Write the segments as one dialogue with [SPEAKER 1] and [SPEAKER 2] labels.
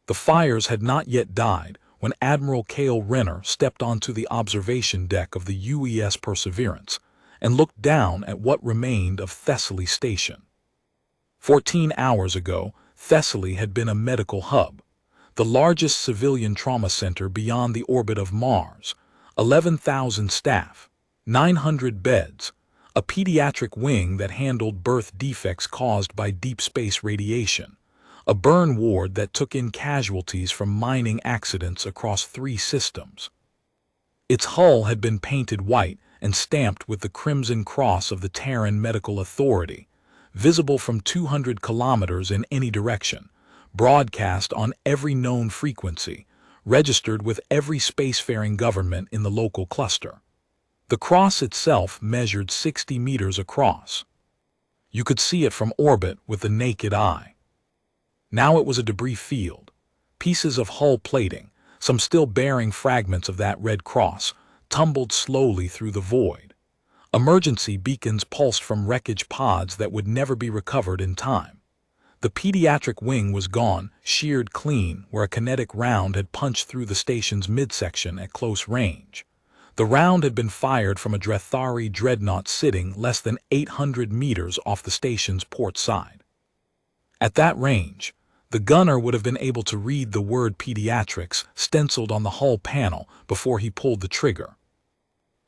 [SPEAKER 1] The fires had not yet died when Admiral Cale Renner stepped onto the observation deck of the UES Perseverance and looked down at what remained of Thessaly Station. 14 hours ago, Thessaly had been a medical hub, the largest civilian trauma center beyond the orbit of Mars, 11,000 staff, 900 beds, a pediatric wing that handled birth defects caused by deep space radiation, a burn ward that took in casualties from mining accidents across 3 systems. Its hull had been painted white and stamped with the Crimson Cross of the Terran Medical Authority, visible from 200 kilometers in any direction, broadcast on every known frequency, registered with every spacefaring government in the local cluster. The cross itself measured 60 meters across. You could see it from orbit with the naked eye. Now it was a debris field. Pieces of hull plating, some still bearing fragments of that red cross, tumbled slowly through the void. Emergency beacons pulsed from wreckage pods that would never be recovered in time. The pediatric wing was gone, sheared clean where a kinetic round had punched through the station's midsection at close range. The round had been fired from a Drethari dreadnought sitting less than 800 meters off the station's port side. At that range, the gunner would have been able to read the word pediatrics stenciled on the hull panel before he pulled the trigger.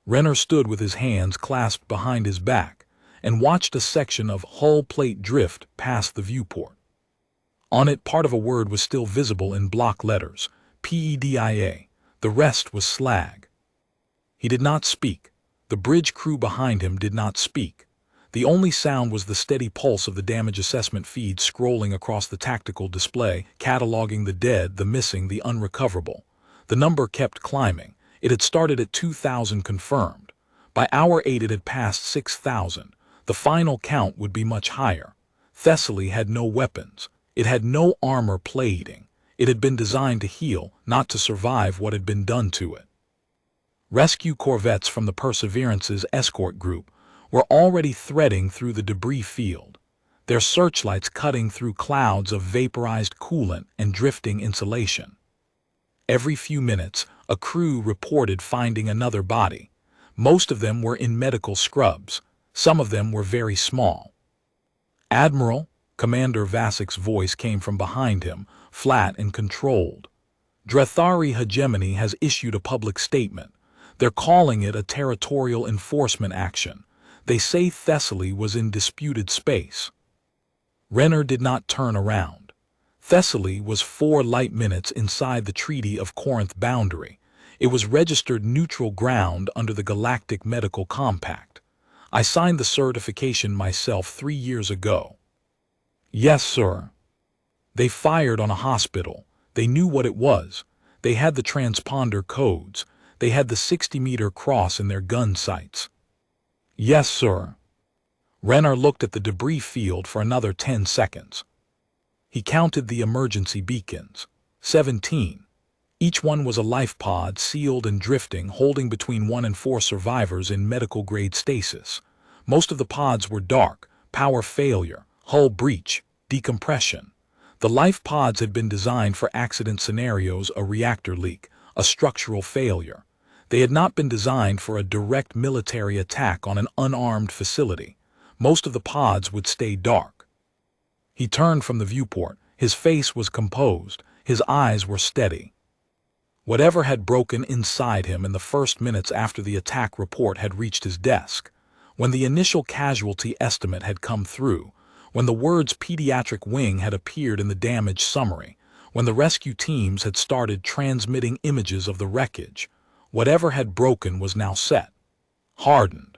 [SPEAKER 1] Renner stood with his hands clasped behind his back and watched a section of hull plate drift past the viewport. On it, part of a word was still visible in block letters, PEDIA. The rest was slag. He did not speak. The bridge crew behind him did not speak. The only sound was the steady pulse of the damage assessment feed scrolling across the tactical display, cataloging the dead, the missing, the unrecoverable. The number kept climbing. It had started at 2,000 confirmed. By hour 8 it had passed 6,000. The final count would be much higher. Thessaly had no weapons. It had no armor plating. It had been designed to heal, not to survive what had been done to it. Rescue corvettes from the Perseverance's escort group were already threading through the debris field, their searchlights cutting through clouds of vaporized coolant and drifting insulation. Every few minutes, a crew reported finding another body. Most of them were in medical scrubs. Some of them were very small. "Admiral," Commander Vasik's voice came from behind him, flat and controlled. "Drethari hegemony has issued a public statement. They're calling it a territorial enforcement action. They say Thessaly was in disputed space." Renner did not turn around. Thessaly was 4 light minutes inside the Treaty of Corinth boundary. It was registered neutral ground under the Galactic Medical Compact. I signed the certification myself 3 years ago. "Yes, sir." They fired on a hospital. They knew what it was. They had the transponder codes. They had the 60-meter cross in their gun sights. "Yes, sir." Renner looked at the debris field for another 10 seconds. He counted the emergency beacons. 17. Each one was a life pod, sealed and drifting, holding between 1 and 4 survivors in medical-grade stasis. Most of the pods were dark, power failure, hull breach, decompression. The life pods had been designed for accident scenarios, a reactor leak, a structural failure. They had not been designed for a direct military attack on an unarmed facility. Most of the pods would stay dark. He turned from the viewport. His face was composed. His eyes were steady. Whatever had broken inside him in the first minutes after the attack report had reached his desk, when the initial casualty estimate had come through, when the words pediatric wing had appeared in the damage summary, when the rescue teams had started transmitting images of the wreckage, whatever had broken was now set, hardened,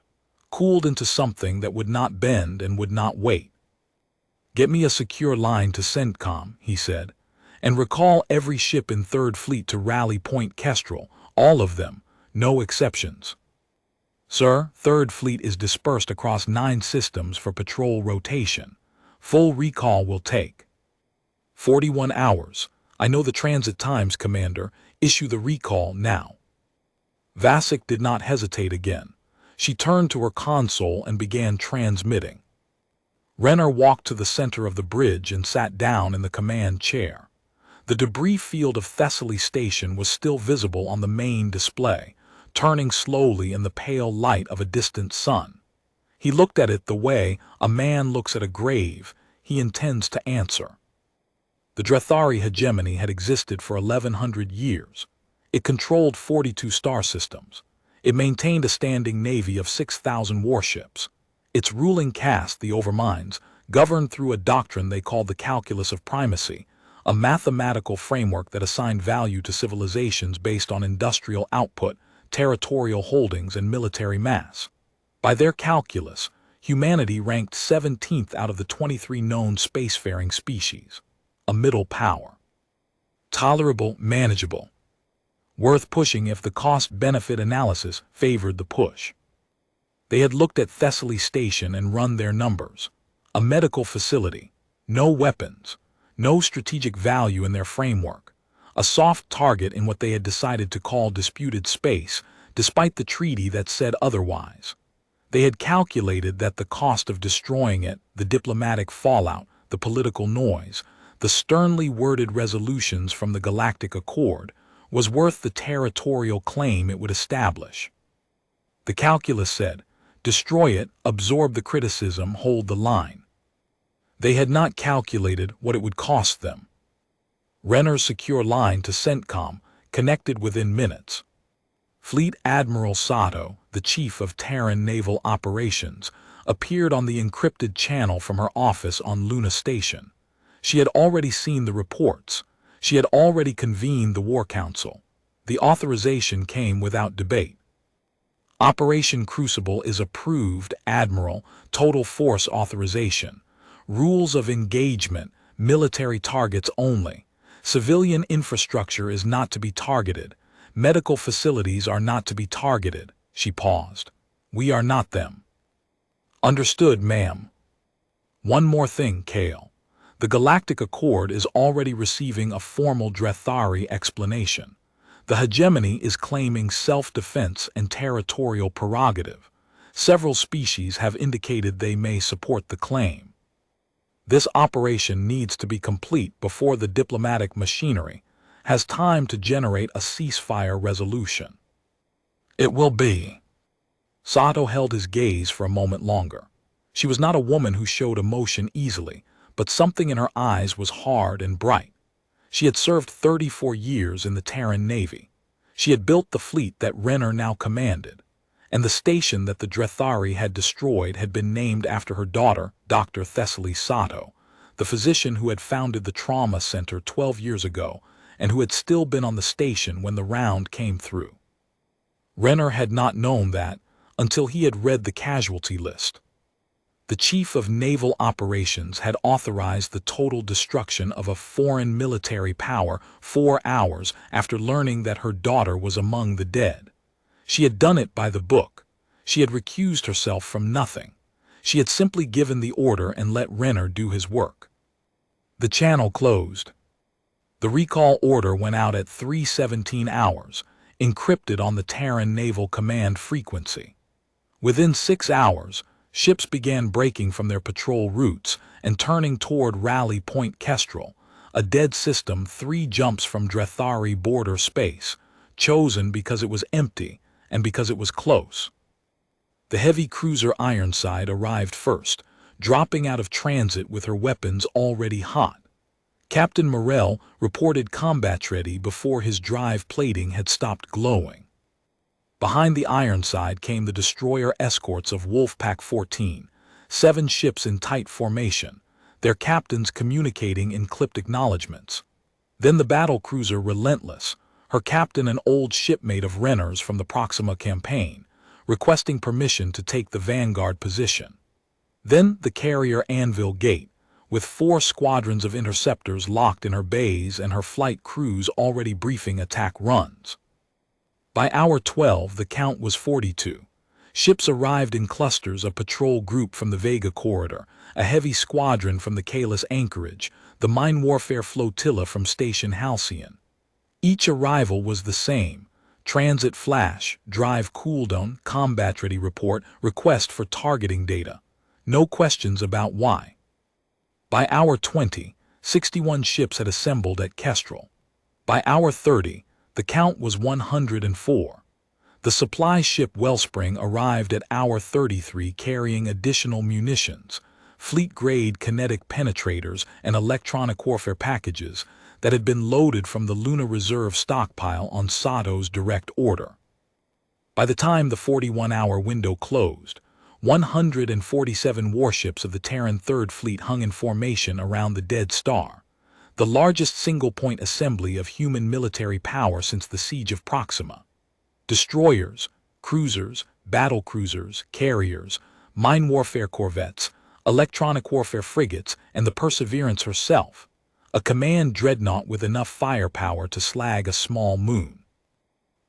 [SPEAKER 1] cooled into something that would not bend and would not wait. "Get me a secure line to CENTCOM," he said, "and recall every ship in 3rd Fleet to Rally Point Kestrel, all of them, no exceptions." "Sir, 3rd Fleet is dispersed across 9 systems for patrol rotation. Full recall will take 41 hours. I know the transit times, Commander. Issue the recall now." Vasik did not hesitate again. She turned to her console and began transmitting. Renner walked to the center of the bridge and sat down in the command chair. The debris field of Thessaly Station was still visible on the main display, turning slowly in the pale light of a distant sun. He looked at it the way a man looks at a grave he intends to answer. The Drethari hegemony had existed for 1100 years. It controlled 42 star systems. It maintained a standing navy of 6,000 warships. Its ruling caste, the Overminds, governed through a doctrine they called the calculus of primacy, a mathematical framework that assigned value to civilizations based on industrial output, territorial holdings, and military mass. By their calculus, humanity ranked 17th out of the 23 known spacefaring species, a middle power. Tolerable, manageable. Worth pushing if the cost-benefit analysis favored the push. They had looked at Thessaly Station and run their numbers. A medical facility, no weapons, no strategic value in their framework, a soft target in what they had decided to call disputed space, despite the treaty that said otherwise. They had calculated that the cost of destroying it, the diplomatic fallout, the political noise, the sternly worded resolutions from the Galactic Accord, was worth the territorial claim it would establish. The calculus said, destroy it, absorb the criticism, hold the line. They had not calculated what it would cost them. Renner's secure line to CENTCOM connected within minutes. Fleet Admiral Sato, the chief of Terran naval operations, appeared on the encrypted channel from her office on Luna Station. She had already seen the reports. She had already convened the War Council. The authorization came without debate. Operation Crucible is approved, Admiral, total force authorization. Rules of engagement, military targets only. Civilian infrastructure is not to be targeted. Medical facilities are not to be targeted. She paused. We are not them. Understood, ma'am. One more thing, Kale. The Galactic Accord is already receiving a formal Drethari explanation. The hegemony is claiming self-defense and territorial prerogative. Several species have indicated they may support the claim. This operation needs to be complete before the diplomatic machinery has time to generate a ceasefire resolution. It will be. Sato held his gaze for a moment longer. She was not a woman who showed emotion easily, but something in her eyes was hard and bright. She had served 34 years in the Terran Navy. She had built the fleet that Renner now commanded, and the station that the Drethari had destroyed had been named after her daughter, Dr. Thessaly Sato, the physician who had founded the trauma center 12 years ago and who had still been on the station when the round came through. Renner had not known that until he had read the casualty list. The chief of naval operations had authorized the total destruction of a foreign military power 4 hours after learning that her daughter was among the dead. She had done it by the book. She had recused herself from nothing. She had simply given the order and let Renner do his work. The channel closed. The recall order went out at 3:17 hours, encrypted on the Terran Naval Command frequency. Within 6 hours, ships began breaking from their patrol routes and turning toward Rally Point Kestrel, a dead system 3 jumps from Drethari border space, chosen because it was empty and because it was close. The heavy cruiser Ironside arrived first, dropping out of transit with her weapons already hot. Captain Morell reported combat-ready before his drive plating had stopped glowing. Behind the Ironside came the destroyer escorts of Wolfpack 14, 7 ships in tight formation, their captains communicating in clipped acknowledgments. Then the battlecruiser Relentless, her captain an old shipmate of Renner's from the Proxima campaign, requesting permission to take the vanguard position. Then the carrier Anvil Gate, with 4 squadrons of interceptors locked in her bays and her flight crews already briefing attack runs. By hour 12, the count was 42. Ships arrived in clusters, a patrol group from the Vega Corridor, a heavy squadron from the Kalis Anchorage, the mine warfare flotilla from Station Halcyon. Each arrival was the same: transit flash, drive cooldown, combat-ready report, request for targeting data. No questions about why. By hour 20, 61 ships had assembled at Kestrel. By hour 30, the count was 104. The supply ship Wellspring arrived at hour 33 carrying additional munitions, fleet-grade kinetic penetrators and electronic warfare packages that had been loaded from the Luna Reserve stockpile on Sato's direct order. By the time the 41-hour window closed, 147 warships of the Terran Third Fleet hung in formation around the Dead Star, the largest single-point assembly of human military power since the Siege of Proxima. Destroyers, cruisers, battlecruisers, carriers, mine warfare corvettes, electronic warfare frigates, and the Perseverance herself, a command dreadnought with enough firepower to slag a small moon.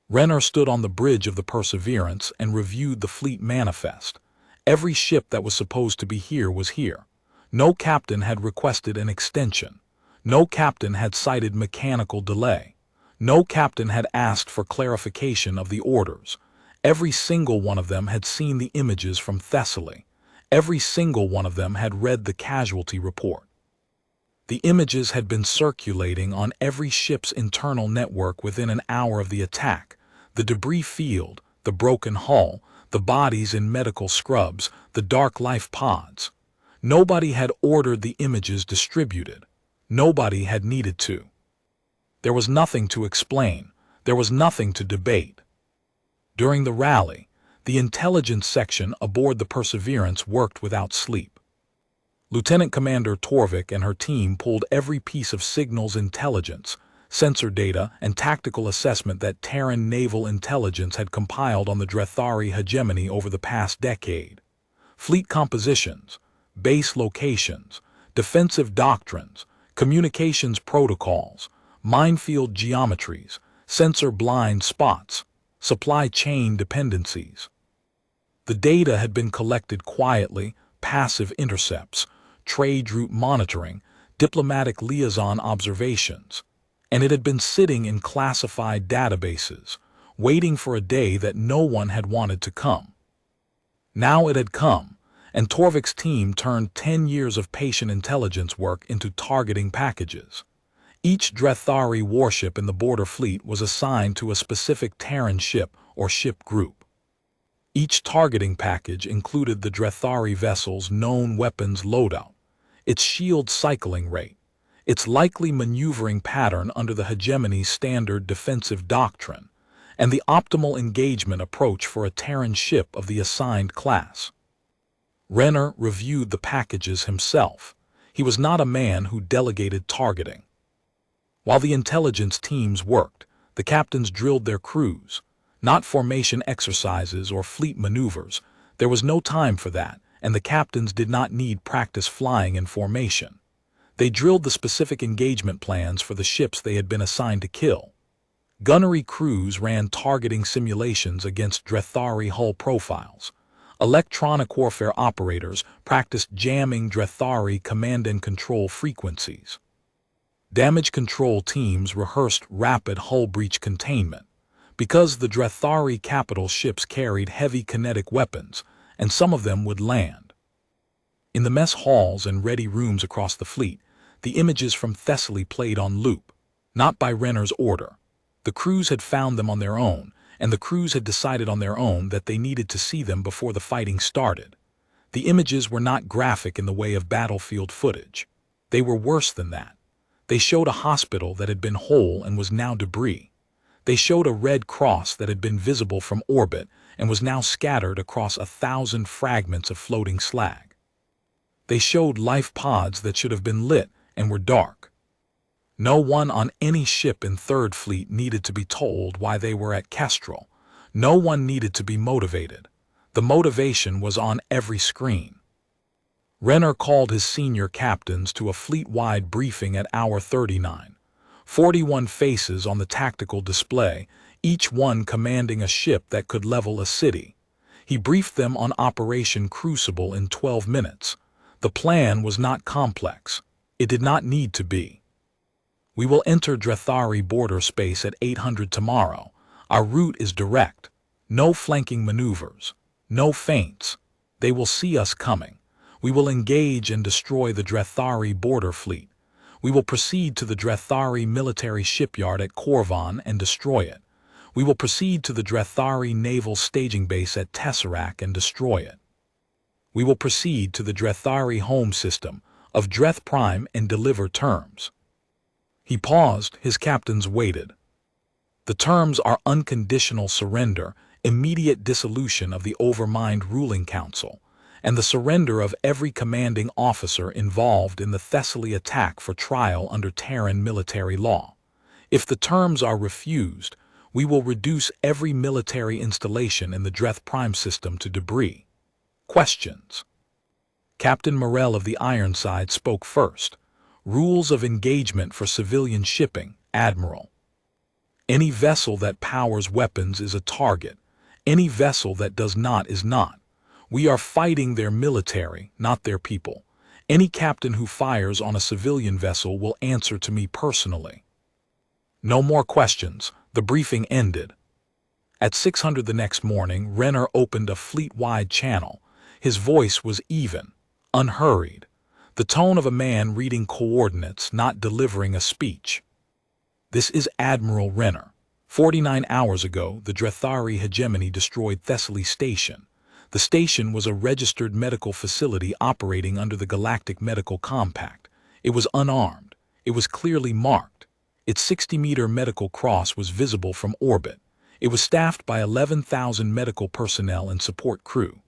[SPEAKER 1] Renner stood on the bridge of the Perseverance and reviewed the fleet manifest. Every ship that was supposed to be here was here. No captain had requested an extension. No captain had cited mechanical delay. No captain had asked for clarification of the orders. Every single one of them had seen the images from Thessaly. Every single one of them had read the casualty report. The images had been circulating on every ship's internal network within an hour of the attack. The debris field, the broken hull, the bodies in medical scrubs, the dark life pods. Nobody had ordered the images distributed. Nobody had needed to. There was nothing to explain. There was nothing to debate. During the rally, the intelligence section aboard the Perseverance worked without sleep. Lieutenant Commander Torvik and her team pulled every piece of signals intelligence, sensor data, and tactical assessment that Terran naval intelligence had compiled on the Drethari hegemony over the past decade. Fleet compositions, base locations, defensive doctrines, communications protocols, minefield geometries, sensor blind spots, supply chain dependencies. The data had been collected quietly, passive intercepts, trade route monitoring, diplomatic liaison observations, and it had been sitting in classified databases, waiting for a day that no one had wanted to come. Now it had come, and Torvik's team turned 10 years of patient intelligence work into targeting packages. Each Drethari warship in the border fleet was assigned to a specific Terran ship or ship group. Each targeting package included the Drethari vessel's known weapons loadout, its shield cycling rate, its likely maneuvering pattern under the hegemony's standard defensive doctrine, and the optimal engagement approach for a Terran ship of the assigned class. Renner reviewed the packages himself. He was not a man who delegated targeting. While the intelligence teams worked, the captains drilled their crews. Not formation exercises or fleet maneuvers. There was no time for that, and the captains did not need practice flying in formation. They drilled the specific engagement plans for the ships they had been assigned to kill. Gunnery crews ran targeting simulations against Drethari hull profiles. Electronic warfare operators practiced jamming Drethari command and control frequencies. Damage control teams rehearsed rapid hull breach containment. Because the Drethari capital ships carried heavy kinetic weapons, and some of them would land. In the mess halls and ready rooms across the fleet, the images from Thessaly played on loop, not by Renner's order. The crews had found them on their own, and the crews had decided on their own that they needed to see them before the fighting started. The images were not graphic in the way of battlefield footage. They were worse than that. They showed a hospital that had been whole and was now debris. They showed a red cross that had been visible from orbit and was now scattered across 1,000 fragments of floating slag. They showed life pods that should have been lit and were dark. No one on any ship in Third Fleet needed to be told why they were at Kestrel. No one needed to be motivated. The motivation was on every screen. Renner called his senior captains to a fleet-wide briefing at hour 39. 41 faces on the tactical display, each one commanding a ship that could level a city. He briefed them on Operation Crucible in 12 minutes. The plan was not complex. It did not need to be. We will enter Drethari border space at 800 tomorrow. Our route is direct. No flanking maneuvers. No feints. They will see us coming. We will engage and destroy the Drethari border fleet. We will proceed to the Drethari military shipyard at Korvan and destroy it. We will proceed to the Drethari naval staging base at Tesseract and destroy it. We will proceed to the Drethari home system of Dreth Prime and deliver terms. He paused, his captains waited. The terms are unconditional surrender, immediate dissolution of the overmined ruling council, and the surrender of every commanding officer involved in the Thessaly attack for trial under Terran military law. If the terms are refused, we will reduce every military installation in the Dreth Prime system to debris. Questions. Captain Morel of the Ironside spoke first. Rules of engagement for civilian shipping, Admiral. Any vessel that powers weapons is a target. Any vessel that does not is not. We are fighting their military, not their people. Any captain who fires on a civilian vessel will answer to me personally. No more questions. The briefing ended. At 600 the next morning, Renner opened a fleet-wide channel. His voice was even, unhurried, the tone of a man reading coordinates, not delivering a speech. This is Admiral Renner. 49 hours ago, the Drethari hegemony destroyed Thessaly Station. The station was a registered medical facility operating under the Galactic Medical Compact. It was unarmed. It was clearly marked. Its 60-meter medical cross was visible from orbit. It was staffed by 11,000 medical personnel and support crew.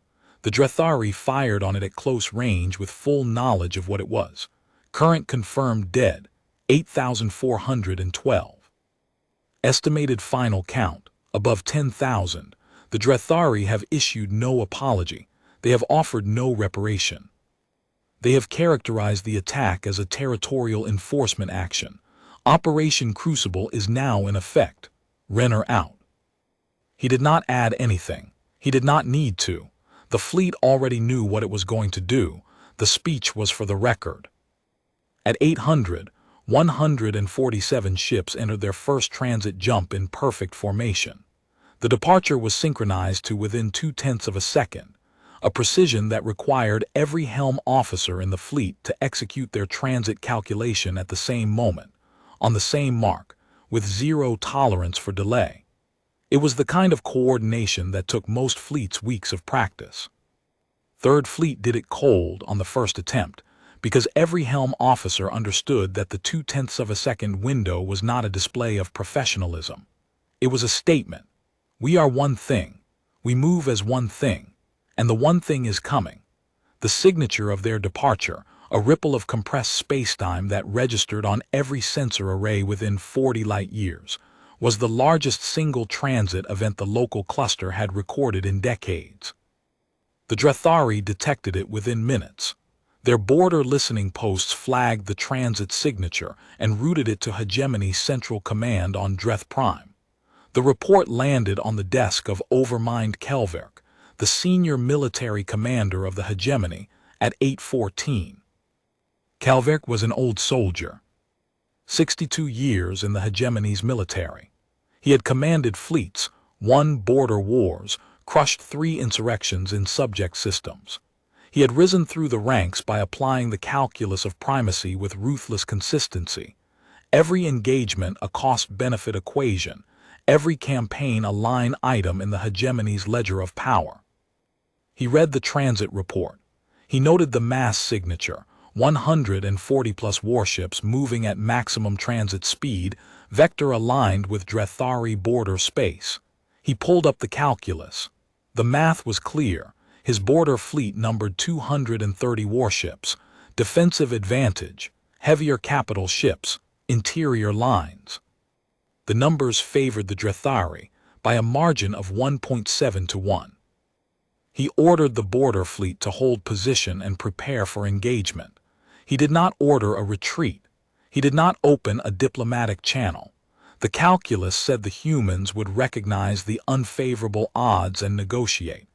[SPEAKER 1] The Drethari fired on it at close range with full knowledge of what it was. Current confirmed dead, 8,412. Estimated final count, above 10,000. The Drethari have issued no apology. They have offered no reparation. They have characterized the attack as a territorial enforcement action. Operation Crucible is now in effect. Renner out. He did not add anything. He did not need to. The fleet already knew what it was going to do. The speech was for the record. At 800, 147 ships entered their first transit jump in perfect formation. The departure was synchronized to within 0.2 of a second, a precision that required every helm officer in the fleet to execute their transit calculation at the same moment, on the same mark, with zero tolerance for delay. It was the kind of coordination that took most fleets weeks of practice. Third Fleet did it cold on the first attempt, because every helm officer understood that the 0.2 of a second window was not a display of professionalism. It was a statement. We are one thing. We move as one thing. And the one thing is coming. The signature of their departure, a ripple of compressed spacetime that registered on every sensor array within 40 light-years, was the largest single transit event the local cluster had recorded in decades. The Drethari detected it within minutes. Their border listening posts flagged the transit signature and routed it to Hegemony's Central Command on Dreth Prime. The report landed on the desk of Overmind Kelverk, the senior military commander of the Hegemony, at 8:14. Kelverk was an old soldier. 62 years in the Hegemony's military. He had commanded fleets, won border wars, crushed 3 insurrections in subject systems. He had risen through the ranks by applying the calculus of primacy with ruthless consistency. Every engagement a cost-benefit equation, every campaign a line item in the Hegemony's ledger of power. He read the transit report. He noted the mass signature, 140-plus warships moving at maximum transit speed, vector-aligned with Drethari border space. He pulled up the calculus. The math was clear. His border fleet numbered 230 warships, defensive advantage, heavier capital ships, interior lines. The numbers favored the Drethari by a margin of 1.7 to 1. He ordered the border fleet to hold position and prepare for engagement. He did not order a retreat. He did not open a diplomatic channel. The calculus said the humans would recognize the unfavorable odds and negotiate.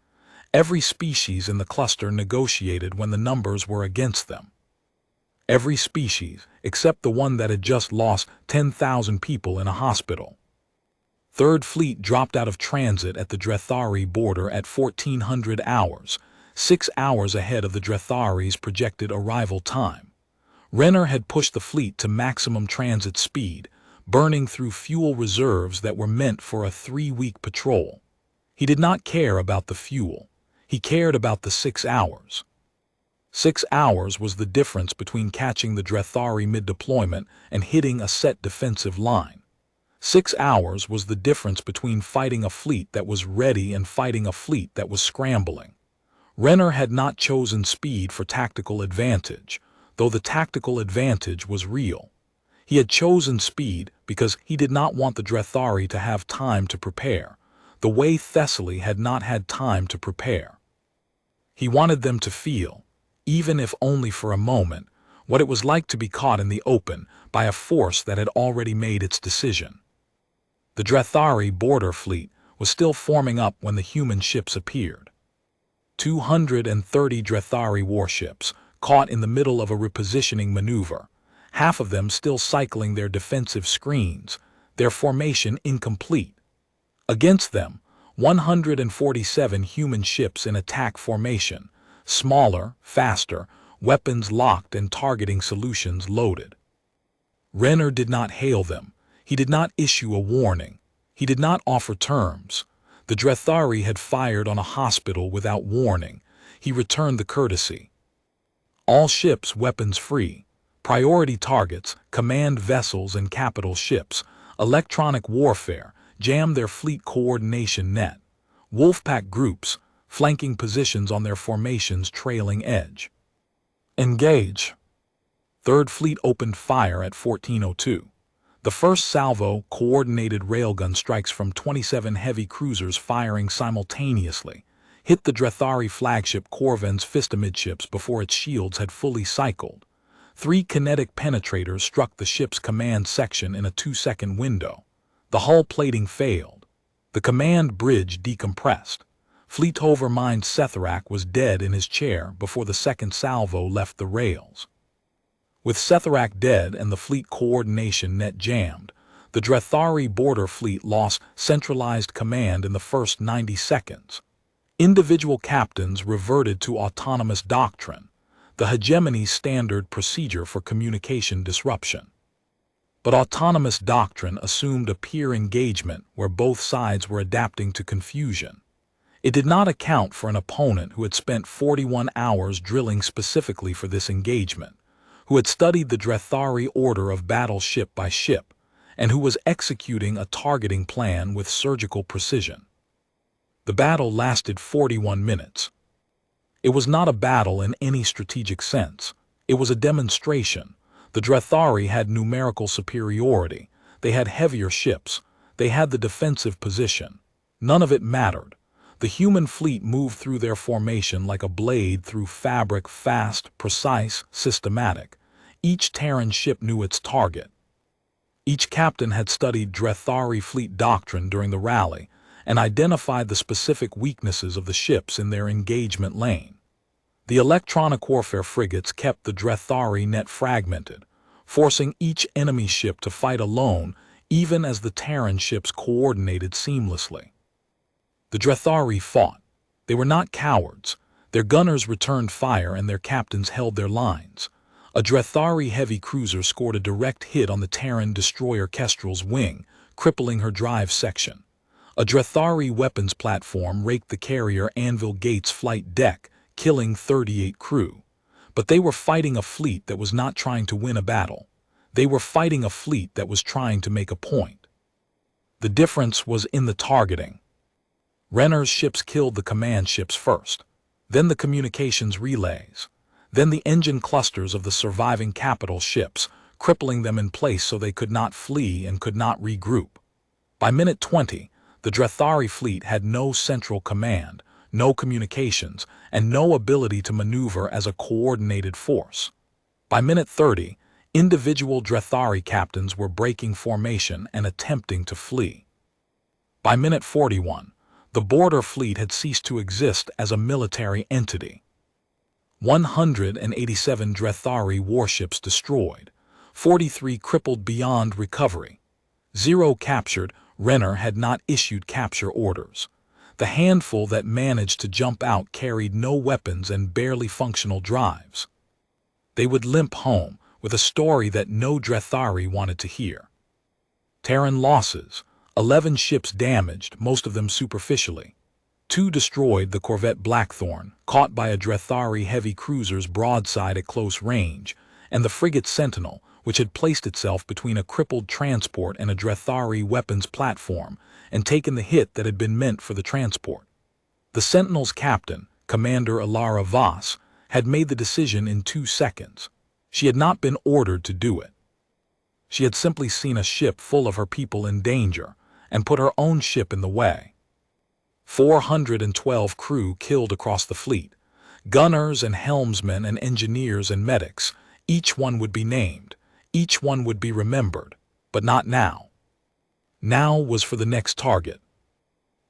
[SPEAKER 1] Every species in the cluster negotiated when the numbers were against them. Every species, except the one that had just lost 10,000 people in a hospital. Third Fleet dropped out of transit at the Drethari border at 1400 hours, 6 hours ahead of the Drethari's projected arrival time. Renner had pushed the fleet to maximum transit speed, burning through fuel reserves that were meant for a 3-week patrol. He did not care about the fuel. He cared about the 6 hours. 6 hours was the difference between catching the Drethari mid-deployment and hitting a set defensive line. 6 hours was the difference between fighting a fleet that was ready and fighting a fleet that was scrambling. Renner had not chosen speed for tactical advantage, though the tactical advantage was real. He had chosen speed because he did not want the Drethari to have time to prepare, the way Thessaly had not had time to prepare. He wanted them to feel, even if only for a moment, what it was like to be caught in the open by a force that had already made its decision. The Drethari border fleet was still forming up when the human ships appeared. 230 Drethari warships, caught in the middle of a repositioning maneuver, half of them still cycling their defensive screens, their formation incomplete. Against them, 147 human ships in attack formation, smaller, faster, weapons locked and targeting solutions loaded. Renner did not hail them. He did not issue a warning. He did not offer terms. The Drethari had fired on a hospital without warning. He returned the courtesy. All ships weapons free. Priority targets, command vessels and capital ships, electronic warfare, jam their fleet coordination net. Wolfpack groups, flanking positions on their formation's trailing edge. Engage. Third Fleet opened fire at 14:02. The first salvo coordinated railgun strikes from 27 heavy cruisers firing simultaneously hit the Drethari flagship Corven's Fistamidships before its shields had fully cycled. 3 kinetic penetrators struck the ship's command section in a 2-second window. The hull plating failed. The command bridge decompressed. Fleetover Mind Setharak was dead in his chair before the second salvo left the rails. With Setharak dead and the fleet coordination net jammed, the Drethari border fleet lost centralized command in the first 90 seconds. Individual captains reverted to autonomous doctrine, the hegemony's standard procedure for communication disruption. But autonomous doctrine assumed a peer engagement where both sides were adapting to confusion. It did not account for an opponent who had spent 41 hours drilling specifically for this engagement, who had studied the Drethari order of battle ship by ship, and who was executing a targeting plan with surgical precision. The battle lasted 41 minutes. It was not a battle in any strategic sense. It was a demonstration. The Drethari had numerical superiority. They had heavier ships. They had the defensive position. None of it mattered. The human fleet moved through their formation like a blade through fabric, fast, precise, systematic. Each Terran ship knew its target. Each captain had studied Drethari fleet doctrine during the rally and identified the specific weaknesses of the ships in their engagement lane. The electronic warfare frigates kept the Drethari net fragmented, forcing each enemy ship to fight alone even as the Terran ships coordinated seamlessly. The Drethari fought. They were not cowards. Their gunners returned fire and their captains held their lines. A Drethari heavy cruiser scored a direct hit on the Terran destroyer Kestrel's wing, crippling her drive section. A Drethari weapons platform raked the carrier Anvil Gates flight deck, killing 38 crew. But they were fighting a fleet that was not trying to win a battle. They were fighting a fleet that was trying to make a point. The difference was in the targeting. Renner's ships killed the command ships first, then the communications relays, then the engine clusters of the surviving capital ships, crippling them in place so they could not flee and could not regroup. By minute 20, the Drethari fleet had no central command, no communications, and no ability to maneuver as a coordinated force. By minute 30, individual Drethari captains were breaking formation and attempting to flee. By minute 41, the border fleet had ceased to exist as a military entity. 187 Drethari warships destroyed, 43 crippled beyond recovery. 0 captured. Renner had not issued capture orders. The handful that managed to jump out carried no weapons and barely functional drives. They would limp home, with a story that no Drethari wanted to hear. Terran losses: 11 ships damaged, most of them superficially. 2 destroyed: the corvette Blackthorn, caught by a Drethari heavy cruiser's broadside at close range, and the frigate Sentinel, which had placed itself between a crippled transport and a Drethari weapons platform and taken the hit that had been meant for the transport. The Sentinel's captain, Commander Alara Voss, had made the decision in 2 seconds. She had not been ordered to do it. She had simply seen a ship full of her people in danger and put her own ship in the way. 412 crew killed across the fleet. Gunners and helmsmen and engineers and medics, each one would be named, each one would be remembered, but not now. Now was for the next target.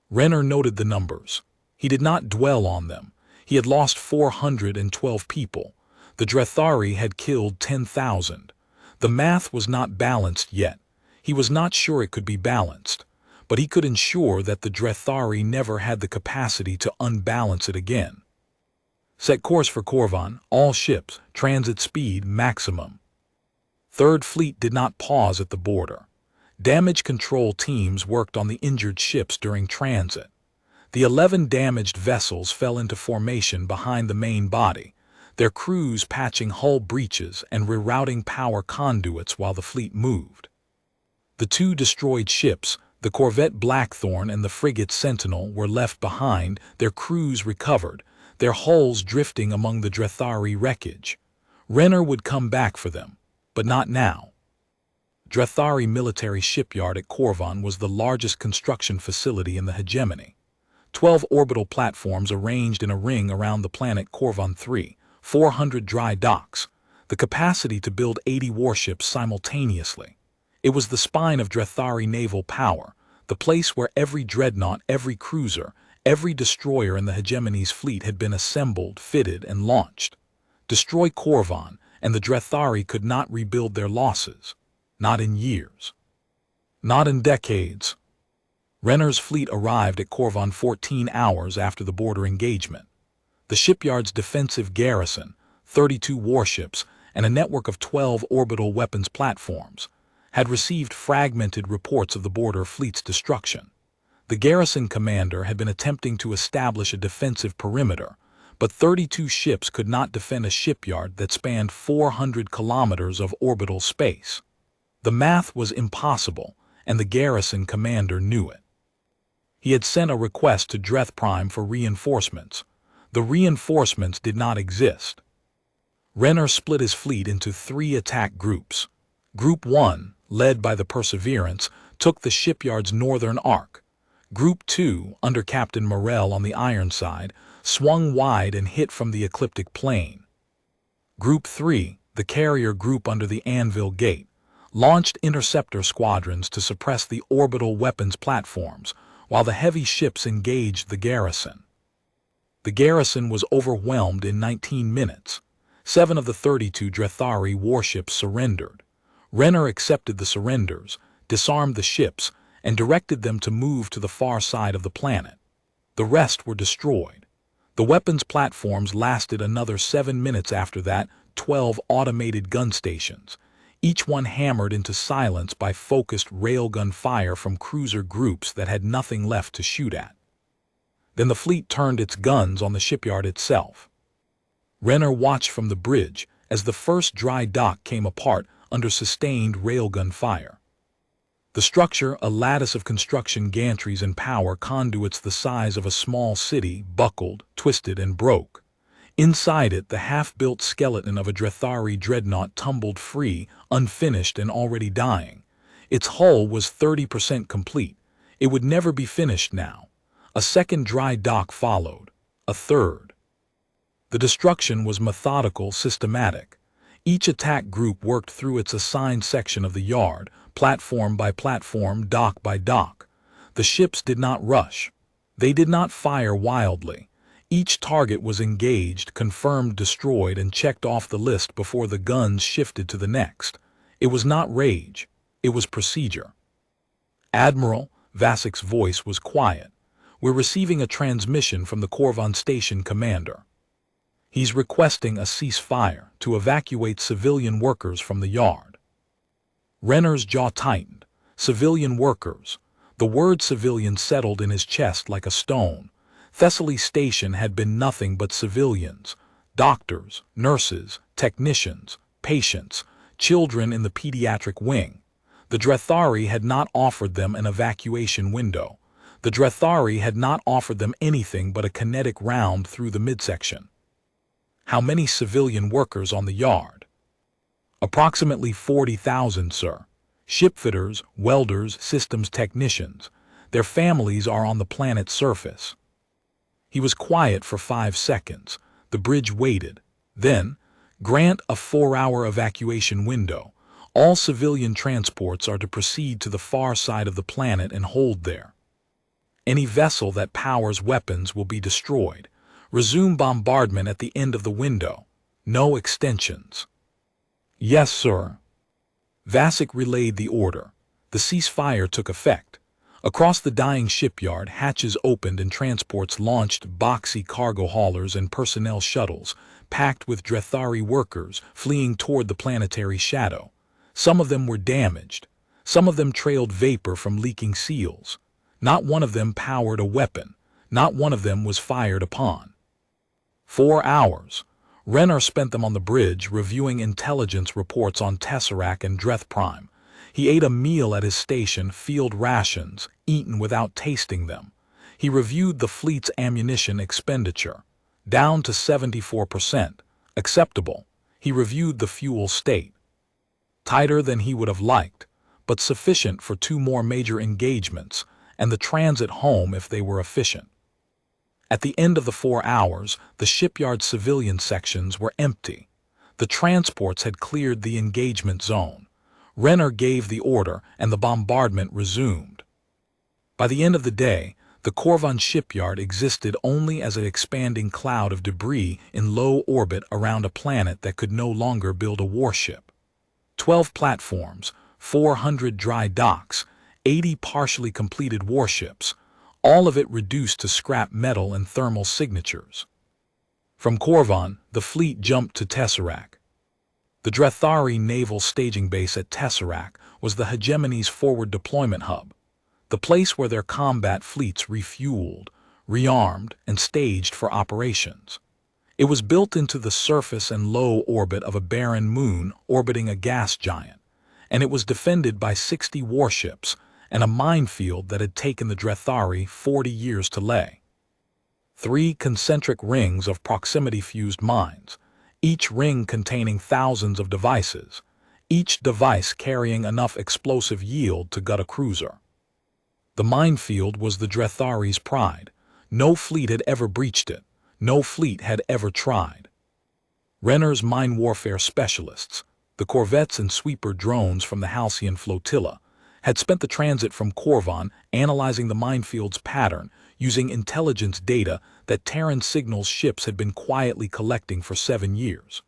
[SPEAKER 1] Renner noted the numbers. He did not dwell on them. He had lost 412 people. The Drethari had killed 10,000. The math was not balanced yet. He was not sure it could be balanced, but he could ensure that the Drethari never had the capacity to unbalance it again. Set course for Korvan, all ships, transit speed maximum. Third Fleet did not pause at the border. Damage control teams worked on the injured ships during transit. The 11 damaged vessels fell into formation behind the main body, their crews patching hull breaches and rerouting power conduits while the fleet moved. The 2 destroyed ships, the corvette Blackthorn and the frigate Sentinel, were left behind, their crews recovered, their hulls drifting among the Drethari wreckage. Renner would come back for them, but not now. Drethari military shipyard at Korvan was the largest construction facility in the hegemony. 12 orbital platforms arranged in a ring around the planet Korvan 3, 400 dry docks, the capacity to build 80 warships simultaneously. It was the spine of Drethari naval power, the place where every dreadnought, every cruiser, every destroyer in the hegemony's fleet had been assembled, fitted, and launched. Destroy Korvan, and the Drethari could not rebuild their losses. Not in years. Not in decades. Renner's fleet arrived at Korvan 14 hours after the border engagement. The shipyard's defensive garrison, 32 warships, and a network of 12 orbital weapons platforms had received fragmented reports of the border fleet's destruction. The garrison commander had been attempting to establish a defensive perimeter, but 32 ships could not defend a shipyard that spanned 400 kilometers of orbital space. The math was impossible, and the garrison commander knew it. He had sent a request to Dreth Prime for reinforcements. The reinforcements did not exist. Renner split his fleet into 3 attack groups. Group 1, led by the Perseverance, took the shipyard's northern arc. Group 2, under Captain Morel on the Ironside, swung wide and hit from the ecliptic plane. Group 3, the carrier group under the Anvil Gate, launched interceptor squadrons to suppress the orbital weapons platforms, while the heavy ships engaged the garrison. The garrison was overwhelmed in 19 minutes. 7 of the 32 Drethari warships surrendered. Renner accepted the surrenders, disarmed the ships, and directed them to move to the far side of the planet. The rest were destroyed. The weapons platforms lasted another 7 minutes after that, 12 automated gun stations, each one hammered into silence by focused railgun fire from cruiser groups that had nothing left to shoot at. Then the fleet turned its guns on the shipyard itself. Renner watched from the bridge as the first dry dock came apart under sustained railgun fire. The structure, a lattice of construction gantries and power conduits the size of a small city, buckled, twisted, and broke. Inside it, the half-built skeleton of a Drethari dreadnought tumbled free, unfinished and already dying. Its hull was 30% complete. It would never be finished now. A second dry dock followed. A third. The destruction was methodical, systematic. Each attack group worked through its assigned section of the yard, platform by platform, dock by dock. The ships did not rush. They did not fire wildly. Each target was engaged, confirmed, destroyed, and checked off the list before the guns shifted to the next. It was not rage. It was procedure. Admiral, Vasik's voice was quiet. We're receiving a transmission from the Korvan station commander. He's requesting a ceasefire to evacuate civilian workers from the yard. Renner's jaw tightened. Civilian workers. The word civilian settled in his chest like a stone. Thessaly Station had been nothing but civilians. Doctors, nurses, technicians, patients, children in the pediatric wing. The Drethari had not offered them an evacuation window. The Drethari had not offered them anything but a kinetic round through the midsection. How many civilian workers on the yard? Approximately 40,000, sir. Shipfitters, welders, systems technicians. Their families are on the planet's surface. He was quiet for 5 seconds. The bridge waited. Then, grant a 4-hour evacuation window. All civilian transports are to proceed to the far side of the planet and hold there. Any vessel that powers weapons will be destroyed. Resume bombardment at the end of the window. No extensions. Yes, sir. Vasek relayed the order. The ceasefire took effect. Across the dying shipyard, hatches opened and transports launched, boxy cargo haulers and personnel shuttles, packed with Drethari workers fleeing toward the planetary shadow. Some of them were damaged. Some of them trailed vapor from leaking seals. Not one of them powered a weapon. Not one of them was fired upon. 4 hours. Renner spent them on the bridge reviewing intelligence reports on Tesseract and Dreth Prime. He ate a meal at his station, field rations, eaten without tasting them. He reviewed the fleet's ammunition expenditure. Down to 74%. Acceptable. He reviewed the fuel state. Tighter than he would have liked, but sufficient for 2 more major engagements, and the transit home if they were efficient. At the end of the 4 hours, the shipyard civilian sections were empty. The transports had cleared the engagement zone. Renner gave the order and the bombardment resumed. By the end of the day, the Korvan shipyard existed only as an expanding cloud of debris in low orbit around a planet that could no longer build a warship. 12 platforms, 400 dry docks, 80 partially completed warships, all of it reduced to scrap metal and thermal signatures. From Korvan, the fleet jumped to Tesseract. The Drethari naval staging base at Tesseract was the hegemony's forward deployment hub, the place where their combat fleets refueled, rearmed, and staged for operations. It was built into the surface and low orbit of a barren moon orbiting a gas giant, and it was defended by 60 warships and a minefield that had taken the Drethari 40 years to lay. 3 concentric rings of proximity-fused mines, each ring containing thousands of devices, each device carrying enough explosive yield to gut a cruiser. The minefield was the Drethari's pride. No fleet had ever breached it. No fleet had ever tried. Renner's mine warfare specialists, the corvettes and sweeper drones from the Halcyon flotilla, had spent the transit from Korvan analyzing the minefield's pattern using intelligence data that Terran Signal's ships had been quietly collecting for 7 years.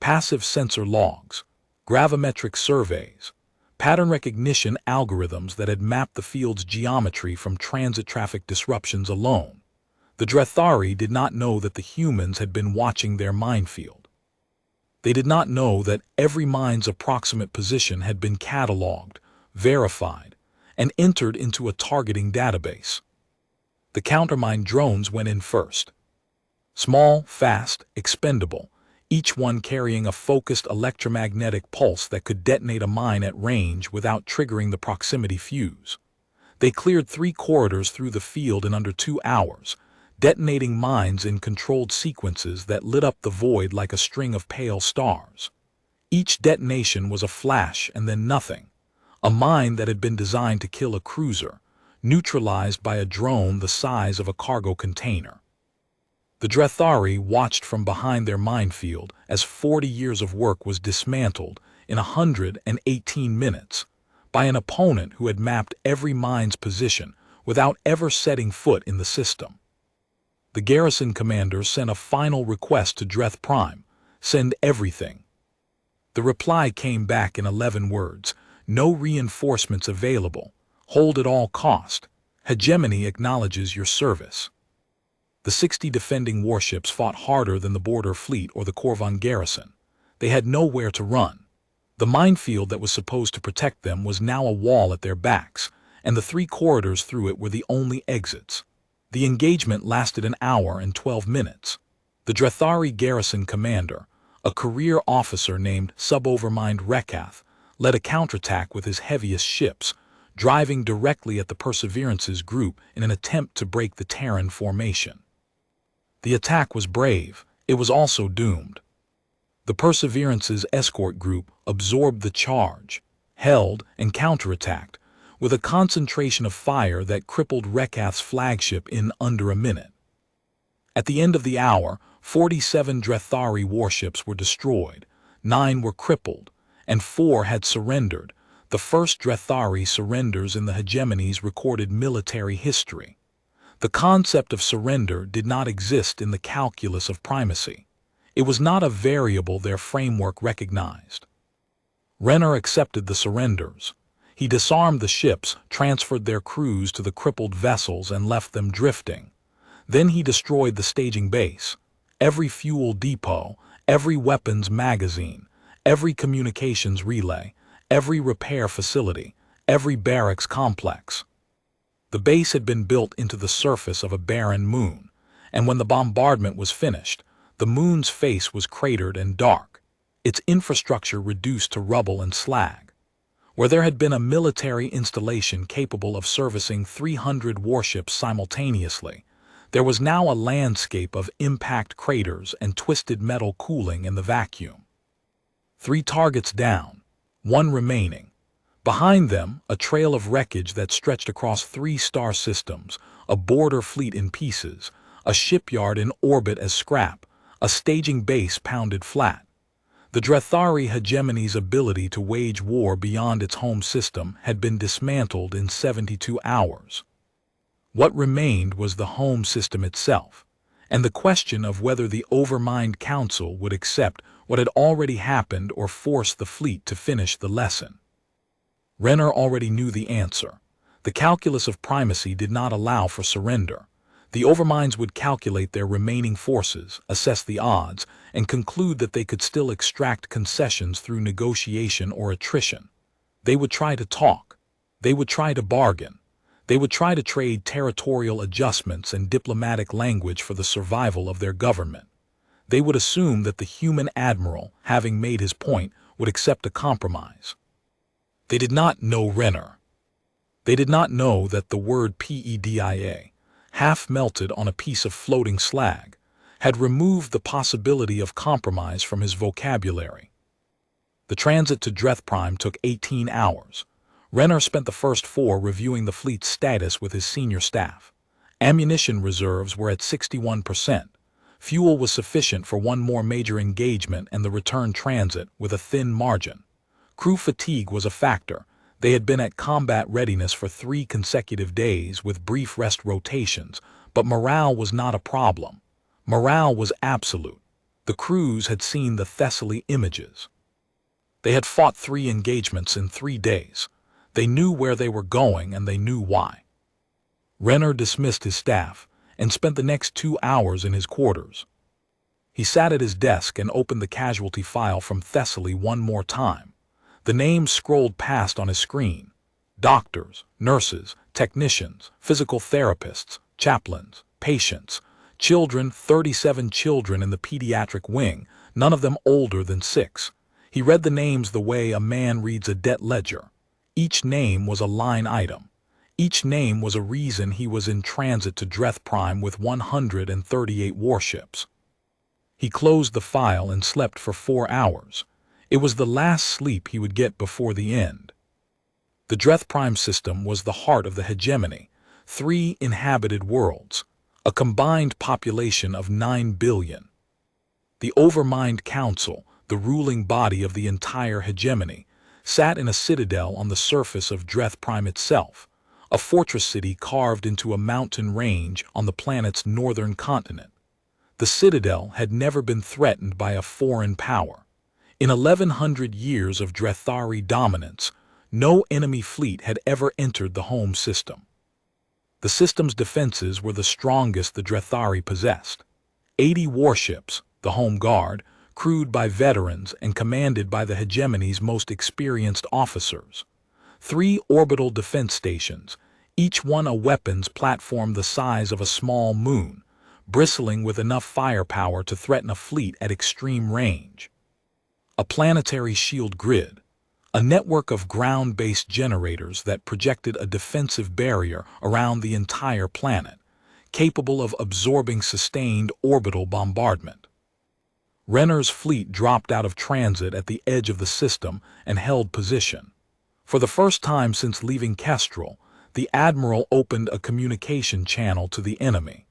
[SPEAKER 1] Passive sensor logs, gravimetric surveys, pattern recognition algorithms that had mapped the field's geometry from transit traffic disruptions alone. The Drethari did not know that the humans had been watching their minefield. They did not know that every mine's approximate position had been cataloged, verified, and entered into a targeting database. The countermine drones went in first. Small, fast, expendable, each one carrying a focused electromagnetic pulse that could detonate a mine at range without triggering the proximity fuse. They cleared 3 corridors through the field in under 2 hours, detonating mines in controlled sequences that lit up the void like a string of pale stars. Each detonation was a flash and then nothing. A mine that had been designed to kill a cruiser, neutralized by a drone the size of a cargo container. The Drethari watched from behind their minefield as 40 years of work was dismantled in 118 minutes by an opponent who had mapped every mine's position without ever setting foot in the system. The garrison commander sent a final request to Dreth Prime, send everything. The reply came back in 11 words, no reinforcements available, hold at all cost, hegemony acknowledges your service. The 60 defending warships fought harder than the border fleet or the Corvan garrison. They had nowhere to run. The minefield that was supposed to protect them was now a wall at their backs, and the 3 corridors through it were the only exits. The engagement lasted an hour and 12 minutes. The Drethari garrison commander, a career officer named Subovermind Rekath, led a counterattack with his heaviest ships, driving directly at the Perseverance's group in an attempt to break the Terran formation. The attack was brave. It was also doomed. The Perseverance's escort group absorbed the charge, held and counterattacked, with a concentration of fire that crippled Rekath's flagship in under a minute. At the end of the hour, 47 Drethari warships were destroyed, 9 were crippled, and 4 had surrendered, the first Drethari surrenders in the hegemony's recorded military history. The concept of surrender did not exist in the calculus of primacy. It was not a variable their framework recognized. Renner accepted the surrenders. He disarmed the ships, transferred their crews to the crippled vessels, and left them drifting. Then he destroyed the staging base, every fuel depot, every weapons magazine, every communications relay, every repair facility, every barracks complex. The base had been built into the surface of a barren moon, and when the bombardment was finished, the moon's face was cratered and dark, its infrastructure reduced to rubble and slag. Where there had been a military installation capable of servicing 300 warships simultaneously, there was now a landscape of impact craters and twisted metal cooling in the vacuum. 3 targets down, 1 remaining. Behind them, a trail of wreckage that stretched across 3 star systems, a border fleet in pieces, a shipyard in orbit as scrap, a staging base pounded flat. The Drethari hegemony's ability to wage war beyond its home system had been dismantled in 72 hours. What remained was the home system itself, and the question of whether the Overmind Council would accept what had already happened or force the fleet to finish the lesson. Renner already knew the answer. The calculus of primacy did not allow for surrender. The Overminds would calculate their remaining forces, assess the odds, and conclude that they could still extract concessions through negotiation or attrition. They would try to talk. They would try to bargain. They would try to trade territorial adjustments and diplomatic language for the survival of their government. They would assume that the human admiral, having made his point, would accept a compromise. They did not know Renner. They did not know that the word PEDIA, half melted on a piece of floating slag, had removed the possibility of compromise from his vocabulary. The transit to Dreth Prime took 18 hours. Renner spent the first 4 reviewing the fleet's status with his senior staff. Ammunition reserves were at 61%. Fuel was sufficient for 1 more major engagement and the return transit with a thin margin. Crew fatigue was a factor. They had been at combat readiness for 3 consecutive days with brief rest rotations, but morale was not a problem. Morale was absolute. The crews had seen the Thessaly images. They had fought 3 engagements in 3 days. They knew where they were going and they knew why. Renner dismissed his staff and spent the next 2 hours in his quarters. He sat at his desk and opened the casualty file from Thessaly 1 more time. The names scrolled past on his screen. Doctors, nurses, technicians, physical therapists, chaplains, patients, children, 37 children in the pediatric wing, none of them older than 6. He read the names the way a man reads a debt ledger. Each name was a line item. Each name was a reason he was in transit to Dreth Prime with 138 warships. He closed the file and slept for 4 hours. It was the last sleep he would get before the end. The Dreth Prime system was the heart of the hegemony, 3 inhabited worlds, a combined population of 9 billion. The Overmind Council, the ruling body of the entire hegemony, sat in a citadel on the surface of Dreth Prime itself, a fortress city carved into a mountain range on the planet's northern continent. The citadel had never been threatened by a foreign power. In 1100 years of Drethari dominance, no enemy fleet had ever entered the home system. The system's defenses were the strongest the Drethari possessed. 80 warships, the home guard, crewed by veterans and commanded by the hegemony's most experienced officers. 3 orbital defense stations, each one a weapons platform the size of a small moon, bristling with enough firepower to threaten a fleet at extreme range. A planetary shield grid, a network of ground-based generators that projected a defensive barrier around the entire planet, capable of absorbing sustained orbital bombardment. Renner's fleet dropped out of transit at the edge of the system and held position. For the first time since leaving Kestrel, the admiral opened a communication channel to the enemy.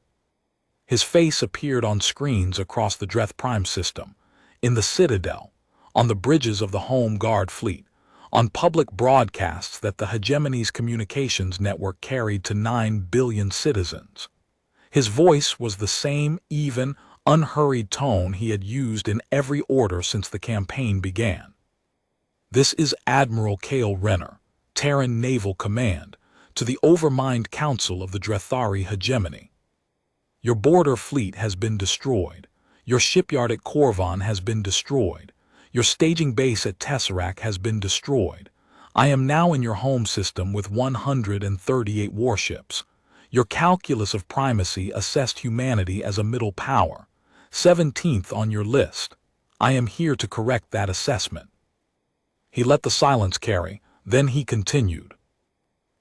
[SPEAKER 1] His face appeared on screens across the Dreth Prime system, in the Citadel, on the bridges of the Home Guard fleet, on public broadcasts that the hegemony's communications network carried to 9 billion citizens. His voice was the same even, unhurried tone he had used in every order since the campaign began. This is Admiral Kale Renner, Terran Naval Command, to the Overmind Council of the Drethari hegemony. Your border fleet has been destroyed. Your shipyard at Korvan has been destroyed. Your staging base at Tesseract has been destroyed. I am now in your home system with 138 warships. Your calculus of primacy assessed humanity as a middle power, 17th on your list. I am here to correct that assessment. He let the silence carry, then he continued.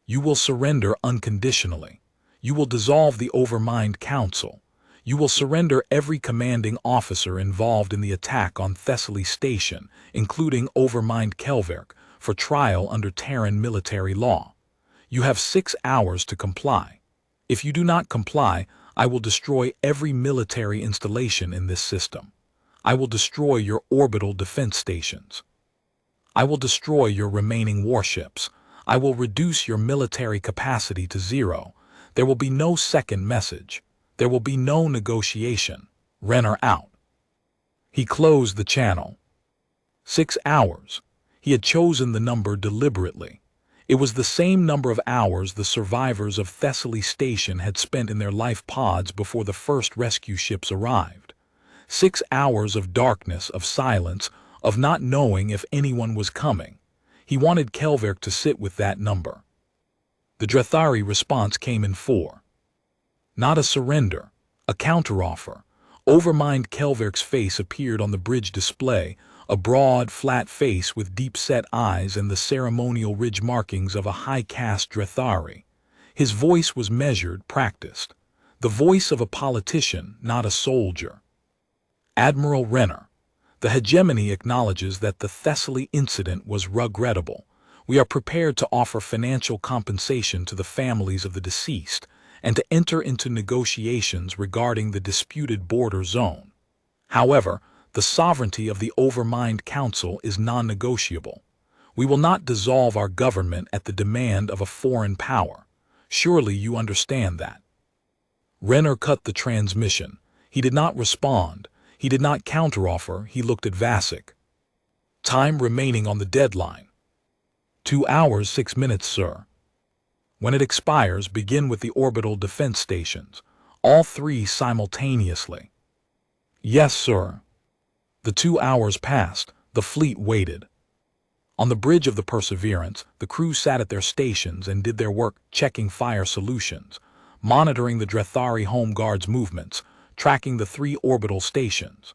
[SPEAKER 1] You will surrender unconditionally. You will dissolve the Overmind Council. You will surrender every commanding officer involved in the attack on Thessaly Station, including Overmind Kelverk, for trial under Terran military law. You have 6 hours to comply. If you do not comply, I will destroy every military installation in this system. I will destroy your orbital defense stations. I will destroy your remaining warships. I will reduce your military capacity to 0. There will be no second message. There will be no negotiation. Renner out. He closed the channel. 6 hours. He had chosen the number deliberately. It was the same number of hours the survivors of Thessaly Station had spent in their life pods before the first rescue ships arrived. 6 hours of darkness, of silence, of not knowing if anyone was coming. He wanted Kelverk to sit with that number. The Drethari response came in 4. Not a surrender, a counteroffer. Overmind Kelverk's face appeared on the bridge display, a broad, flat face with deep-set eyes and the ceremonial ridge markings of a high-caste Drethari. His voice was measured, practiced. The voice of a politician, not a soldier. Admiral Renner, the hegemony acknowledges that the Thessaly incident was regrettable. We are prepared to offer financial compensation to the families of the deceased and to enter into negotiations regarding the disputed border zone. However, the sovereignty of the Overmind Council is non-negotiable. We will not dissolve our government at the demand of a foreign power. Surely you understand that. Renner cut the transmission. He did not respond. He did not counteroffer. He looked at Vasek. Time remaining on the deadline. 2 hours, 6 minutes, sir. When it expires, begin with the orbital defense stations. All 3 simultaneously. Yes, sir. The 2 hours passed. The fleet waited. On the bridge of the Perseverance, the crew sat at their stations and did their work checking fire solutions, monitoring the Drethari Home Guard's movements, tracking the 3 orbital stations.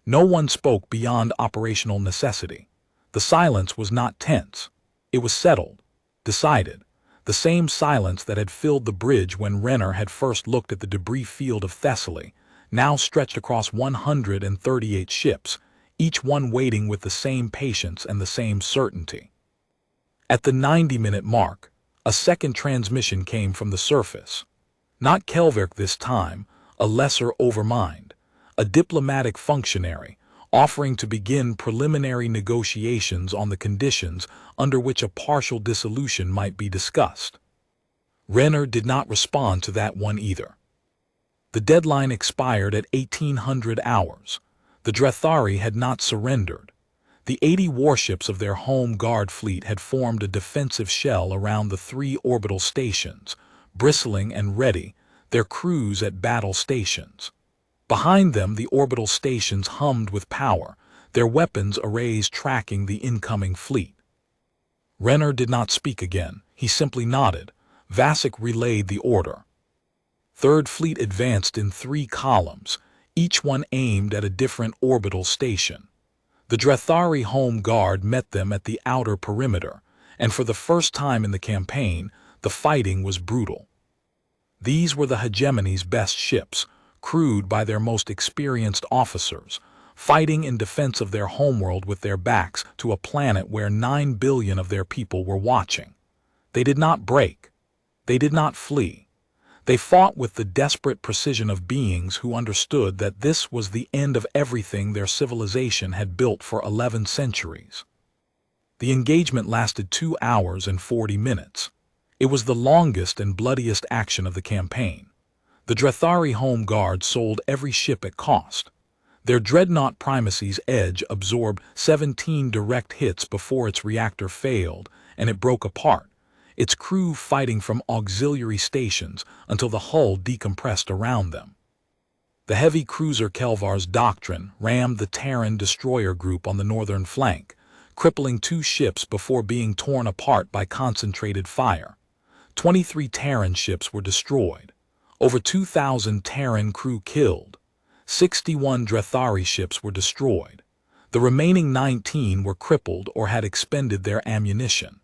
[SPEAKER 1] No one spoke beyond operational necessity. The silence was not tense. It was settled, decided. The same silence that had filled the bridge when Renner had first looked at the debris field of Thessaly, now stretched across 138 ships, each one waiting with the same patience and the same certainty. At the 90-minute mark, a second transmission came from the surface. Not Kelverk this time, a lesser Overmind, a diplomatic functionary, offering to begin preliminary negotiations on the conditions under which a partial dissolution might be discussed. Renner did not respond to that one either. The deadline expired at 1800 hours. The Drethari had not surrendered. The 80 warships of their Home Guard fleet had formed a defensive shell around the 3 orbital stations, bristling and ready, their crews at battle stations. Behind them, the orbital stations hummed with power, their weapons arrays tracking the incoming fleet. Renner did not speak again. He simply nodded. Vasek relayed the order. Third Fleet advanced in 3 columns, each one aimed at a different orbital station. The Drethari Home Guard met them at the outer perimeter, and for the first time in the campaign, the fighting was brutal. These were the hegemony's best ships, crewed by their most experienced officers, fighting in defense of their homeworld with their backs to a planet where 9 billion of their people were watching. They did not break. They did not flee. They fought with the desperate precision of beings who understood that this was the end of everything their civilization had built for 11 centuries. The engagement lasted 2 hours and 40 minutes. It was the longest and bloodiest action of the campaign. The Drethari Home Guard sold every ship at cost. Their dreadnought Primacy's Edge absorbed 17 direct hits before its reactor failed, and it broke apart, its crew fighting from auxiliary stations until the hull decompressed around them. The heavy cruiser Kelvar's Doctrine rammed the Terran destroyer group on the northern flank, crippling 2 ships before being torn apart by concentrated fire. 23 Terran ships were destroyed, over 2,000 Terran crew killed. 61 Drethari ships were destroyed. The remaining 19 were crippled or had expended their ammunition.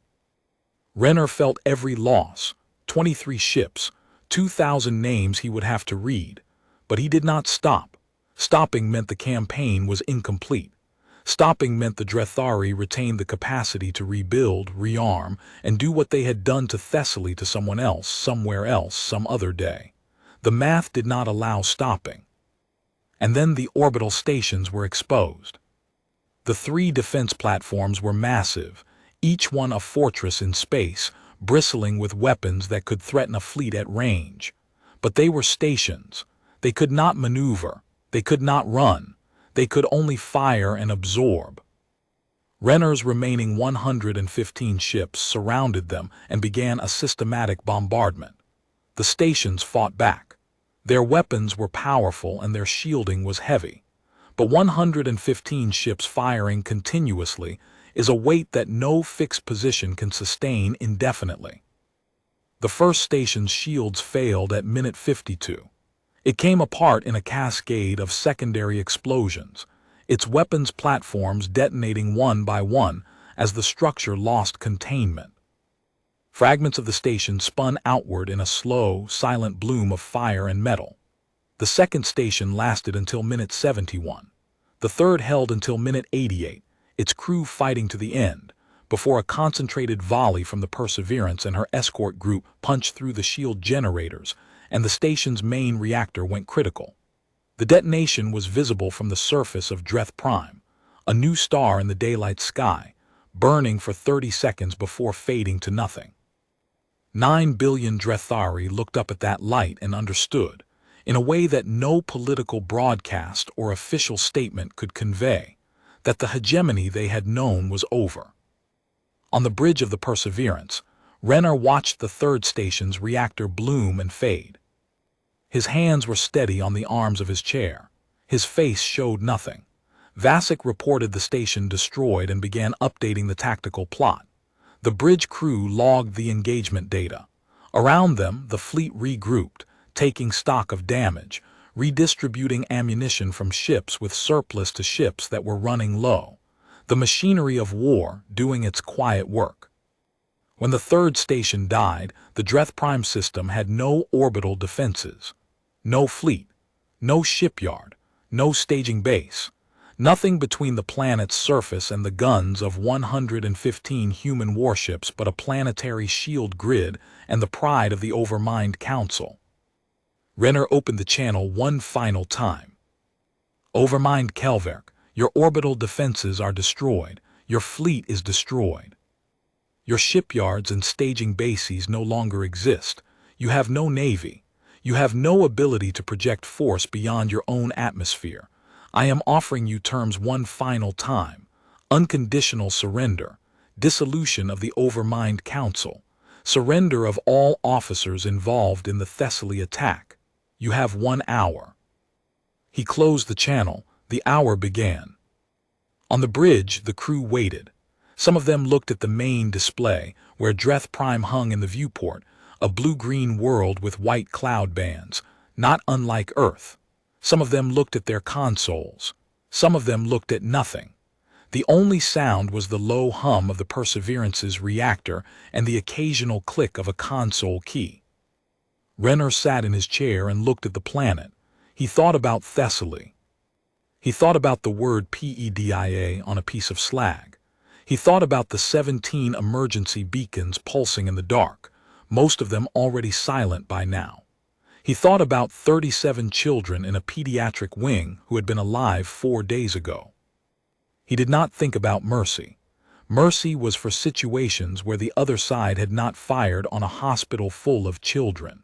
[SPEAKER 1] Renner felt every loss, 23 ships, 2,000 names he would have to read, but he did not stop. Stopping meant the campaign was incomplete. Stopping meant the Drethari retained the capacity to rebuild, rearm, and do what they had done to Thessaly to someone else, somewhere else, some other day. The math did not allow stopping. And then the orbital stations were exposed. The 3 defense platforms were massive, each one a fortress in space, bristling with weapons that could threaten a fleet at range. But they were stations. They could not maneuver. They could not run. They could only fire and absorb. Renner's remaining 115 ships surrounded them and began a systematic bombardment. The stations fought back. Their weapons were powerful and their shielding was heavy. But 115 ships firing continuously is a weight that no fixed position can sustain indefinitely. The first station's shields failed at minute 52. It came apart in a cascade of secondary explosions, its weapons platforms detonating one by one as the structure lost containment. Fragments of the station spun outward in a slow, silent bloom of fire and metal. The second station lasted until minute 71. The third held until minute 88. Its crew fighting to the end, before a concentrated volley from the Perseverance and her escort group punched through the shield generators, and the station's main reactor went critical. The detonation was visible from the surface of Dreth Prime, a new star in the daylight sky, burning for 30 seconds before fading to nothing. 9 billion Drethari looked up at that light and understood, in a way that no political broadcast or official statement could convey, that the hegemony they had known was over. On the bridge of the Perseverance, Renner watched the third station's reactor bloom and fade. His hands were steady on the arms of his chair. His face showed nothing. Vasek reported the station destroyed and began updating the tactical plot. The bridge crew logged the engagement data. Around them, the fleet regrouped, taking stock of damage, redistributing ammunition from ships with surplus to ships that were running low. The machinery of war doing its quiet work. When the third station died, the Dreth Prime system had no orbital defenses. No fleet. No shipyard. No staging base. Nothing between the planet's surface and the guns of 115 human warships but a planetary shield grid and the pride of the Overmind Council. Renner opened the channel one final time. Overmind Kelverk, your orbital defenses are destroyed. Your fleet is destroyed. Your shipyards and staging bases no longer exist. You have no navy. You have no ability to project force beyond your own atmosphere. I am offering you terms one final time. Unconditional surrender. Dissolution of the Overmind Council. Surrender of all officers involved in the Thessaly attack. You have 1 hour. He closed the channel. The hour began. On the bridge, the crew waited. Some of them looked at the main display, where Dreth Prime hung in the viewport, a blue-green world with white cloud bands, not unlike Earth. Some of them looked at their consoles. Some of them looked at nothing. The only sound was the low hum of the Perseverance's reactor and the occasional click of a console key. Renner sat in his chair and looked at the planet. He thought about Thessaly. He thought about the word PEDIA on a piece of slag. He thought about the 17 emergency beacons pulsing in the dark, most of them already silent by now. He thought about 37 children in a pediatric wing who had been alive 4 days ago. He did not think about mercy. Mercy was for situations where the other side had not fired on a hospital full of children.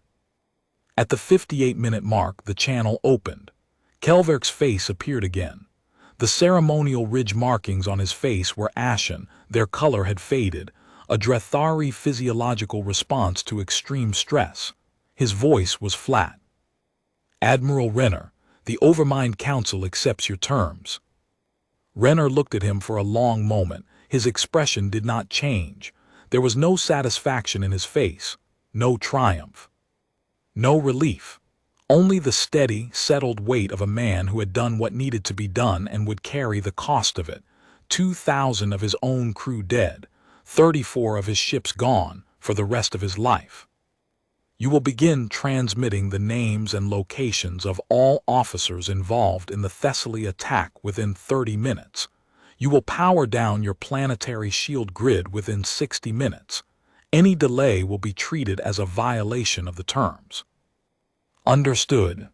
[SPEAKER 1] At the 58-minute mark, the channel opened. Kelverk's face appeared again. The ceremonial ridge markings on his face were ashen, their color had faded, a Drethari physiological response to extreme stress. His voice was flat. "Admiral Renner, the Overmind Council accepts your terms." Renner looked at him for a long moment. His expression did not change. There was no satisfaction in his face, no triumph, no relief. Only the steady, settled weight of a man who had done what needed to be done and would carry the cost of it. 2,000 of his own crew dead, 34 of his ships gone for the rest of his life. You will begin transmitting the names and locations of all officers involved in the Thessaly attack within 30 minutes. You will power down your planetary shield grid within 60 minutes. Any delay will be treated as a violation of the terms. Understood.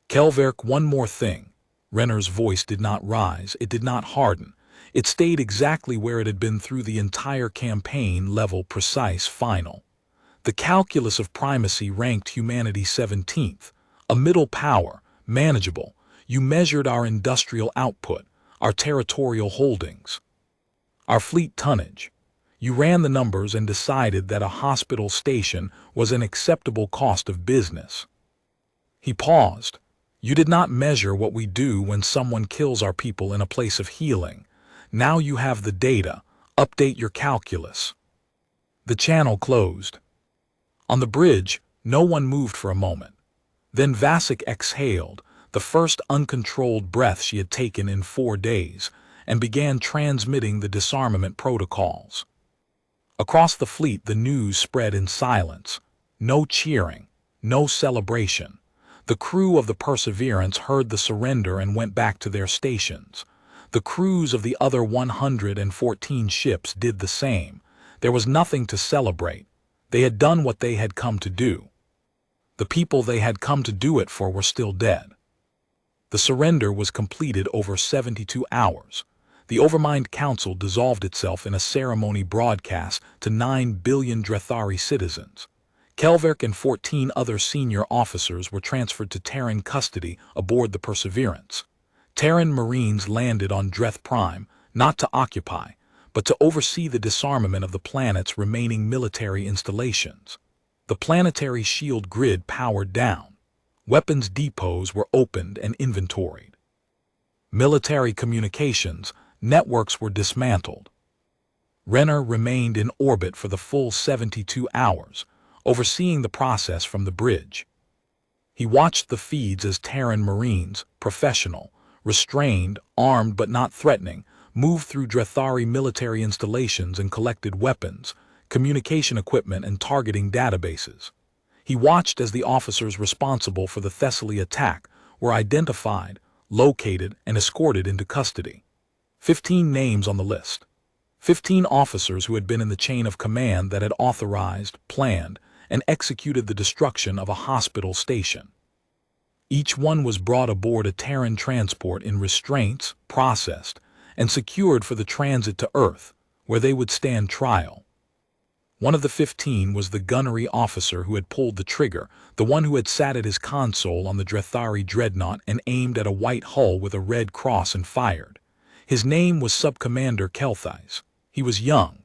[SPEAKER 1] Kelverk, one more thing. Renner's voice did not rise, it did not harden. It stayed exactly where it had been through the entire campaign, level, precise, final. The calculus of primacy ranked humanity 17th, a middle power, manageable. You measured our industrial output, our territorial holdings, our fleet tonnage. You ran the numbers and decided that a hospital station was an acceptable cost of business. He paused. You did not measure what we do when someone kills our people in a place of healing. Now you have the data. Update your calculus. The channel closed. On the bridge, no one moved for a moment. Then Vasek exhaled, the first uncontrolled breath she had taken in 4 days, and began transmitting the disarmament protocols. Across the fleet, the news spread in silence. No cheering, no celebration. The crew of the Perseverance heard the surrender and went back to their stations. The crews of the other 114 ships did the same. There was nothing to celebrate. They had done what they had come to do. The people they had come to do it for were still dead. The surrender was completed over 72 hours. The Overmind Council dissolved itself in a ceremony broadcast to 9 billion Drethari citizens. Kelverk and 14 other senior officers were transferred to Terran custody aboard the Perseverance. Terran Marines landed on Dreth Prime, not to occupy, but to oversee the disarmament of the planet's remaining military installations. The planetary shield grid powered down. Weapons depots were opened and inventoried. Military communications networks were dismantled. Renner remained in orbit for the full 72 hours, overseeing the process from the bridge. He watched the feeds as Terran Marines, professional, restrained, armed but not threatening, moved through Drethari military installations and collected weapons, communication equipment and targeting databases. He watched as the officers responsible for the Thessaly attack were identified, located, and escorted into custody. 15 names on the list. 15 officers who had been in the chain of command that had authorized, planned, and executed the destruction of a hospital station. Each one was brought aboard a Terran transport in restraints, processed, and secured for the transit to Earth, where they would stand trial. One of the 15 was the gunnery officer who had pulled the trigger, the one who had sat at his console on the Drethari dreadnought and aimed at a white hull with a red cross and fired. His name was Subcommander Kelthais. He was young.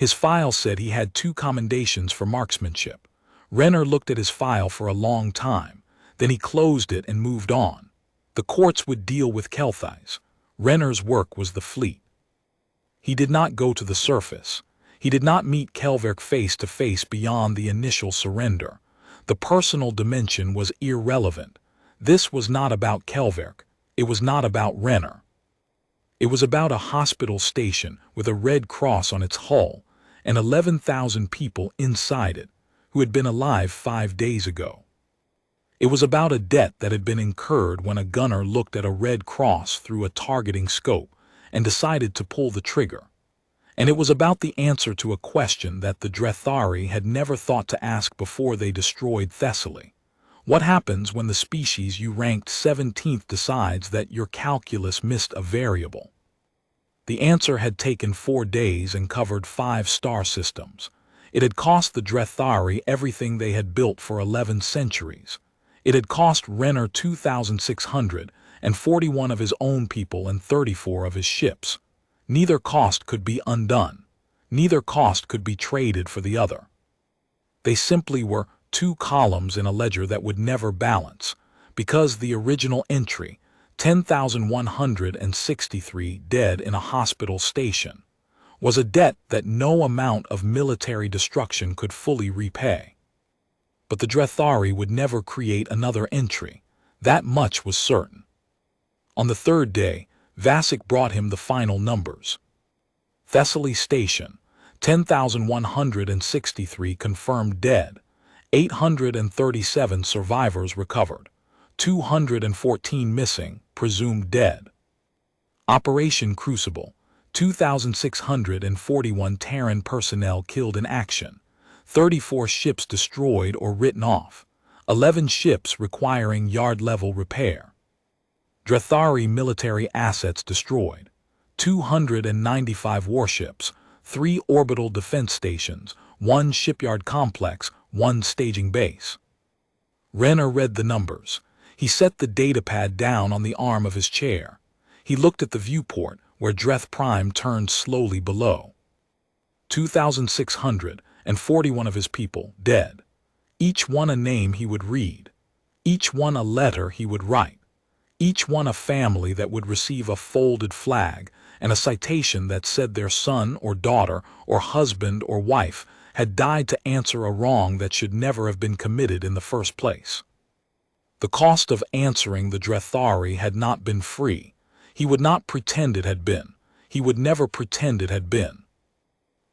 [SPEAKER 1] His file said he had 2 commendations for marksmanship. Renner looked at his file for a long time. Then he closed it and moved on. The courts would deal with Kelthais. Renner's work was the fleet. He did not go to the surface. He did not meet Kelverk face to face beyond the initial surrender. The personal dimension was irrelevant. This was not about Kelverk. It was not about Renner. It was about a hospital station with a red cross on its hull and 11,000 people inside it who had been alive 5 days ago. It was about a debt that had been incurred when a gunner looked at a red cross through a targeting scope and decided to pull the trigger. And it was about the answer to a question that the Drethari had never thought to ask before they destroyed Thessaly. What happens when the species you ranked 17th decides that your calculus missed a variable? The answer had taken 4 days and covered 5 star systems. It had cost the Drethari everything they had built for 11 centuries. It had cost Renner 2,641 of his own people and 34 of his ships. Neither cost could be undone. Neither cost could be traded for the other. They simply were 2 columns in a ledger that would never balance, because the original entry, 10,163 dead in a hospital station, was a debt that no amount of military destruction could fully repay. But the Drethari would never create another entry. That much was certain. On the 3rd day, Vasek brought him the final numbers. Thessaly Station, 10,163 confirmed dead, 837 survivors recovered, 214 missing, presumed dead. Operation Crucible, 2,641 Terran personnel killed in action, 34 ships destroyed or written off, 11 ships requiring yard-level repair. Drethari military assets destroyed, 295 warships, 3 orbital defense stations, 1 shipyard complex, 1 staging base. Renner read the numbers. He set the datapad down on the arm of his chair. He looked at the viewport where Dreth Prime turned slowly below. 2,641 of his people dead. Each one a name he would read. Each one a letter he would write. Each one a family that would receive a folded flag and a citation that said their son or daughter or husband or wife had died to answer a wrong that should never have been committed in the first place. The cost of answering the Drethari had not been free. He would not pretend it had been. He would never pretend it had been.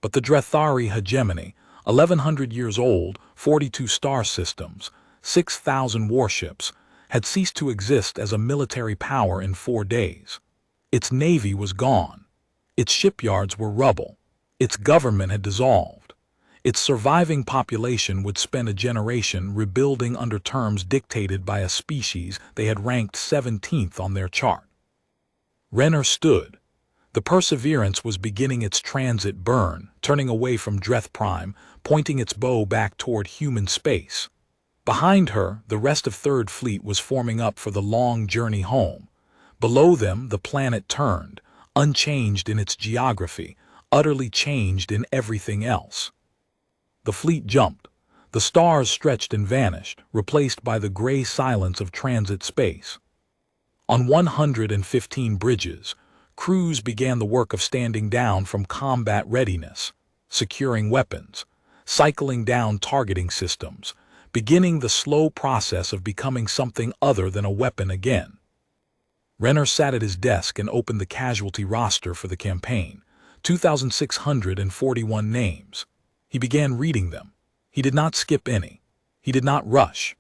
[SPEAKER 1] But the Drethari hegemony, 1,100 years old, 42 star systems, 6,000 warships, had ceased to exist as a military power in 4 days. Its navy was gone. Its shipyards were rubble. Its government had dissolved. Its surviving population would spend a generation rebuilding under terms dictated by a species they had ranked 17th on their chart. Renner stood. The Perseverance was beginning its transit burn, turning away from Dreth Prime, pointing its bow back toward human space. Behind her, the rest of Third Fleet was forming up for the long journey home. Below them, the planet turned, unchanged in its geography, utterly changed in everything else. The fleet jumped. The stars stretched and vanished, replaced by the gray silence of transit space. On 115 bridges, crews began the work of standing down from combat readiness, securing weapons, cycling down targeting systems, beginning the slow process of becoming something other than a weapon again. Renner sat at his desk and opened the casualty roster for the campaign, 2,641 names. He began reading them. He did not skip any. He did not rush.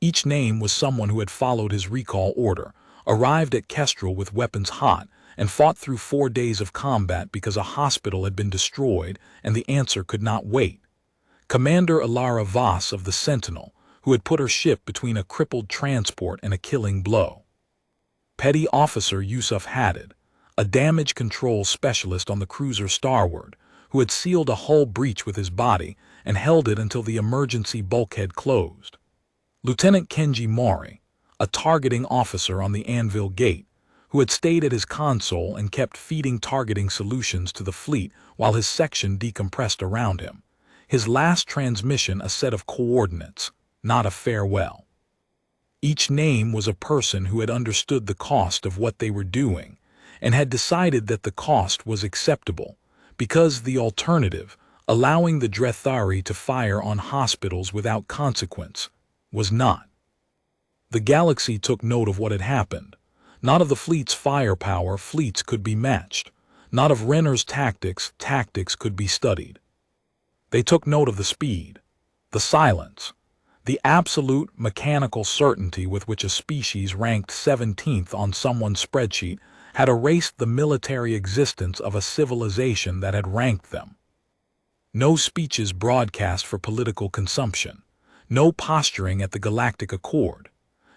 [SPEAKER 1] Each name was someone who had followed his recall order, arrived at Kestrel with weapons hot, and fought through 4 days of combat because a hospital had been destroyed and the answer could not wait. Commander Ilara Voss of the Sentinel, who had put her ship between a crippled transport and a killing blow. Petty Officer Yusuf Haddad, a damage control specialist on the cruiser Starward, who had sealed a hull breach with his body and held it until the emergency bulkhead closed. Lieutenant Kenji Mori, a targeting officer on the Anvil Gate, who had stayed at his console and kept feeding targeting solutions to the fleet while his section decompressed around him. His last transmission a set of coordinates, not a farewell. Each name was a person who had understood the cost of what they were doing and had decided that the cost was acceptable, because the alternative, allowing the Drethari to fire on hospitals without consequence, was not. The galaxy took note of what had happened. Not of the fleet's firepower, fleets could be matched. Not of Renner's tactics, tactics could be studied. They took note of the speed, the silence, the absolute mechanical certainty with which a species ranked 17th on someone's spreadsheet had erased the military existence of a civilization that had ranked them. No speeches broadcast for political consumption. No posturing at the Galactic Accord.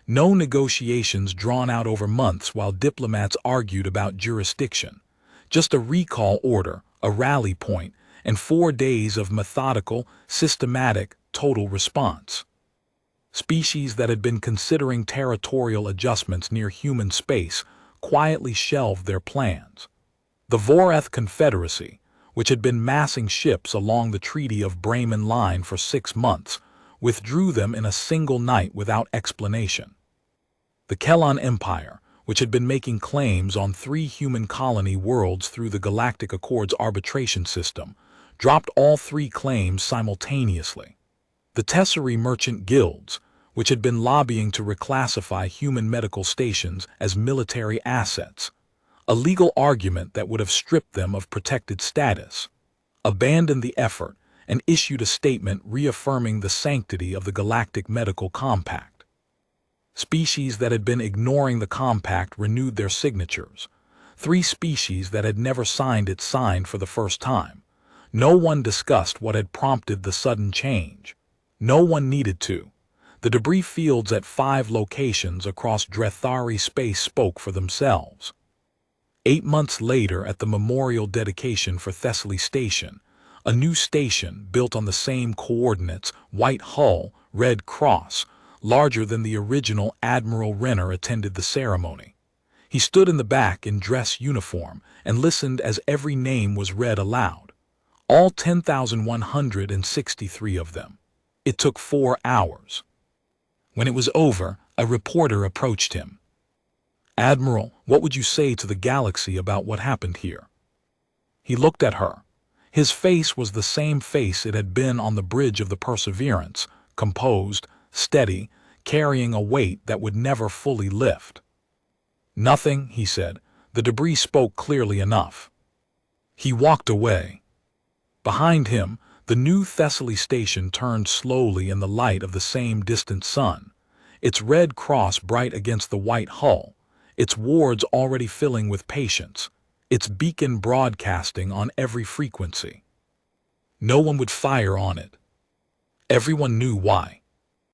[SPEAKER 1] No negotiations drawn out over months while diplomats argued about jurisdiction. Just a recall order, a rally point, and 4 days of methodical, systematic, total response. Species that had been considering territorial adjustments near human space quietly shelved their plans. The Voreth Confederacy, which had been massing ships along the Treaty of Bremen Line for 6 months, withdrew them in a single night without explanation. The Kelon Empire, which had been making claims on 3 human colony worlds through the Galactic Accord's arbitration system, dropped all 3 claims simultaneously. The Tesserae merchant guilds, which had been lobbying to reclassify human medical stations as military assets, a legal argument that would have stripped them of protected status, abandoned the effort and issued a statement reaffirming the sanctity of the Galactic Medical Compact. Species that had been ignoring the compact renewed their signatures. 3 species that had never signed it signed for the first time. No one discussed what had prompted the sudden change. No one needed to. The debris fields at 5 locations across Drethari space spoke for themselves. 8 months later, at the memorial dedication for Thessaly Station, a new station built on the same coordinates, white hull, red cross, larger than the original, Admiral Renner attended the ceremony. He stood in the back in dress uniform and listened as every name was read aloud. All 10,163 of them. It took 4 hours. When it was over, a reporter approached him. "Admiral, what would you say to the galaxy about what happened here?" He looked at her. His face was the same face it had been on the bridge of the Perseverance, composed, steady, carrying a weight that would never fully lift. "Nothing," he said. The debris spoke clearly enough. He walked away. Behind him, the new Thessaly station turned slowly in the light of the same distant sun, its red cross bright against the white hull, its wards already filling with patients, its beacon broadcasting on every frequency. No one would fire on it. Everyone knew why.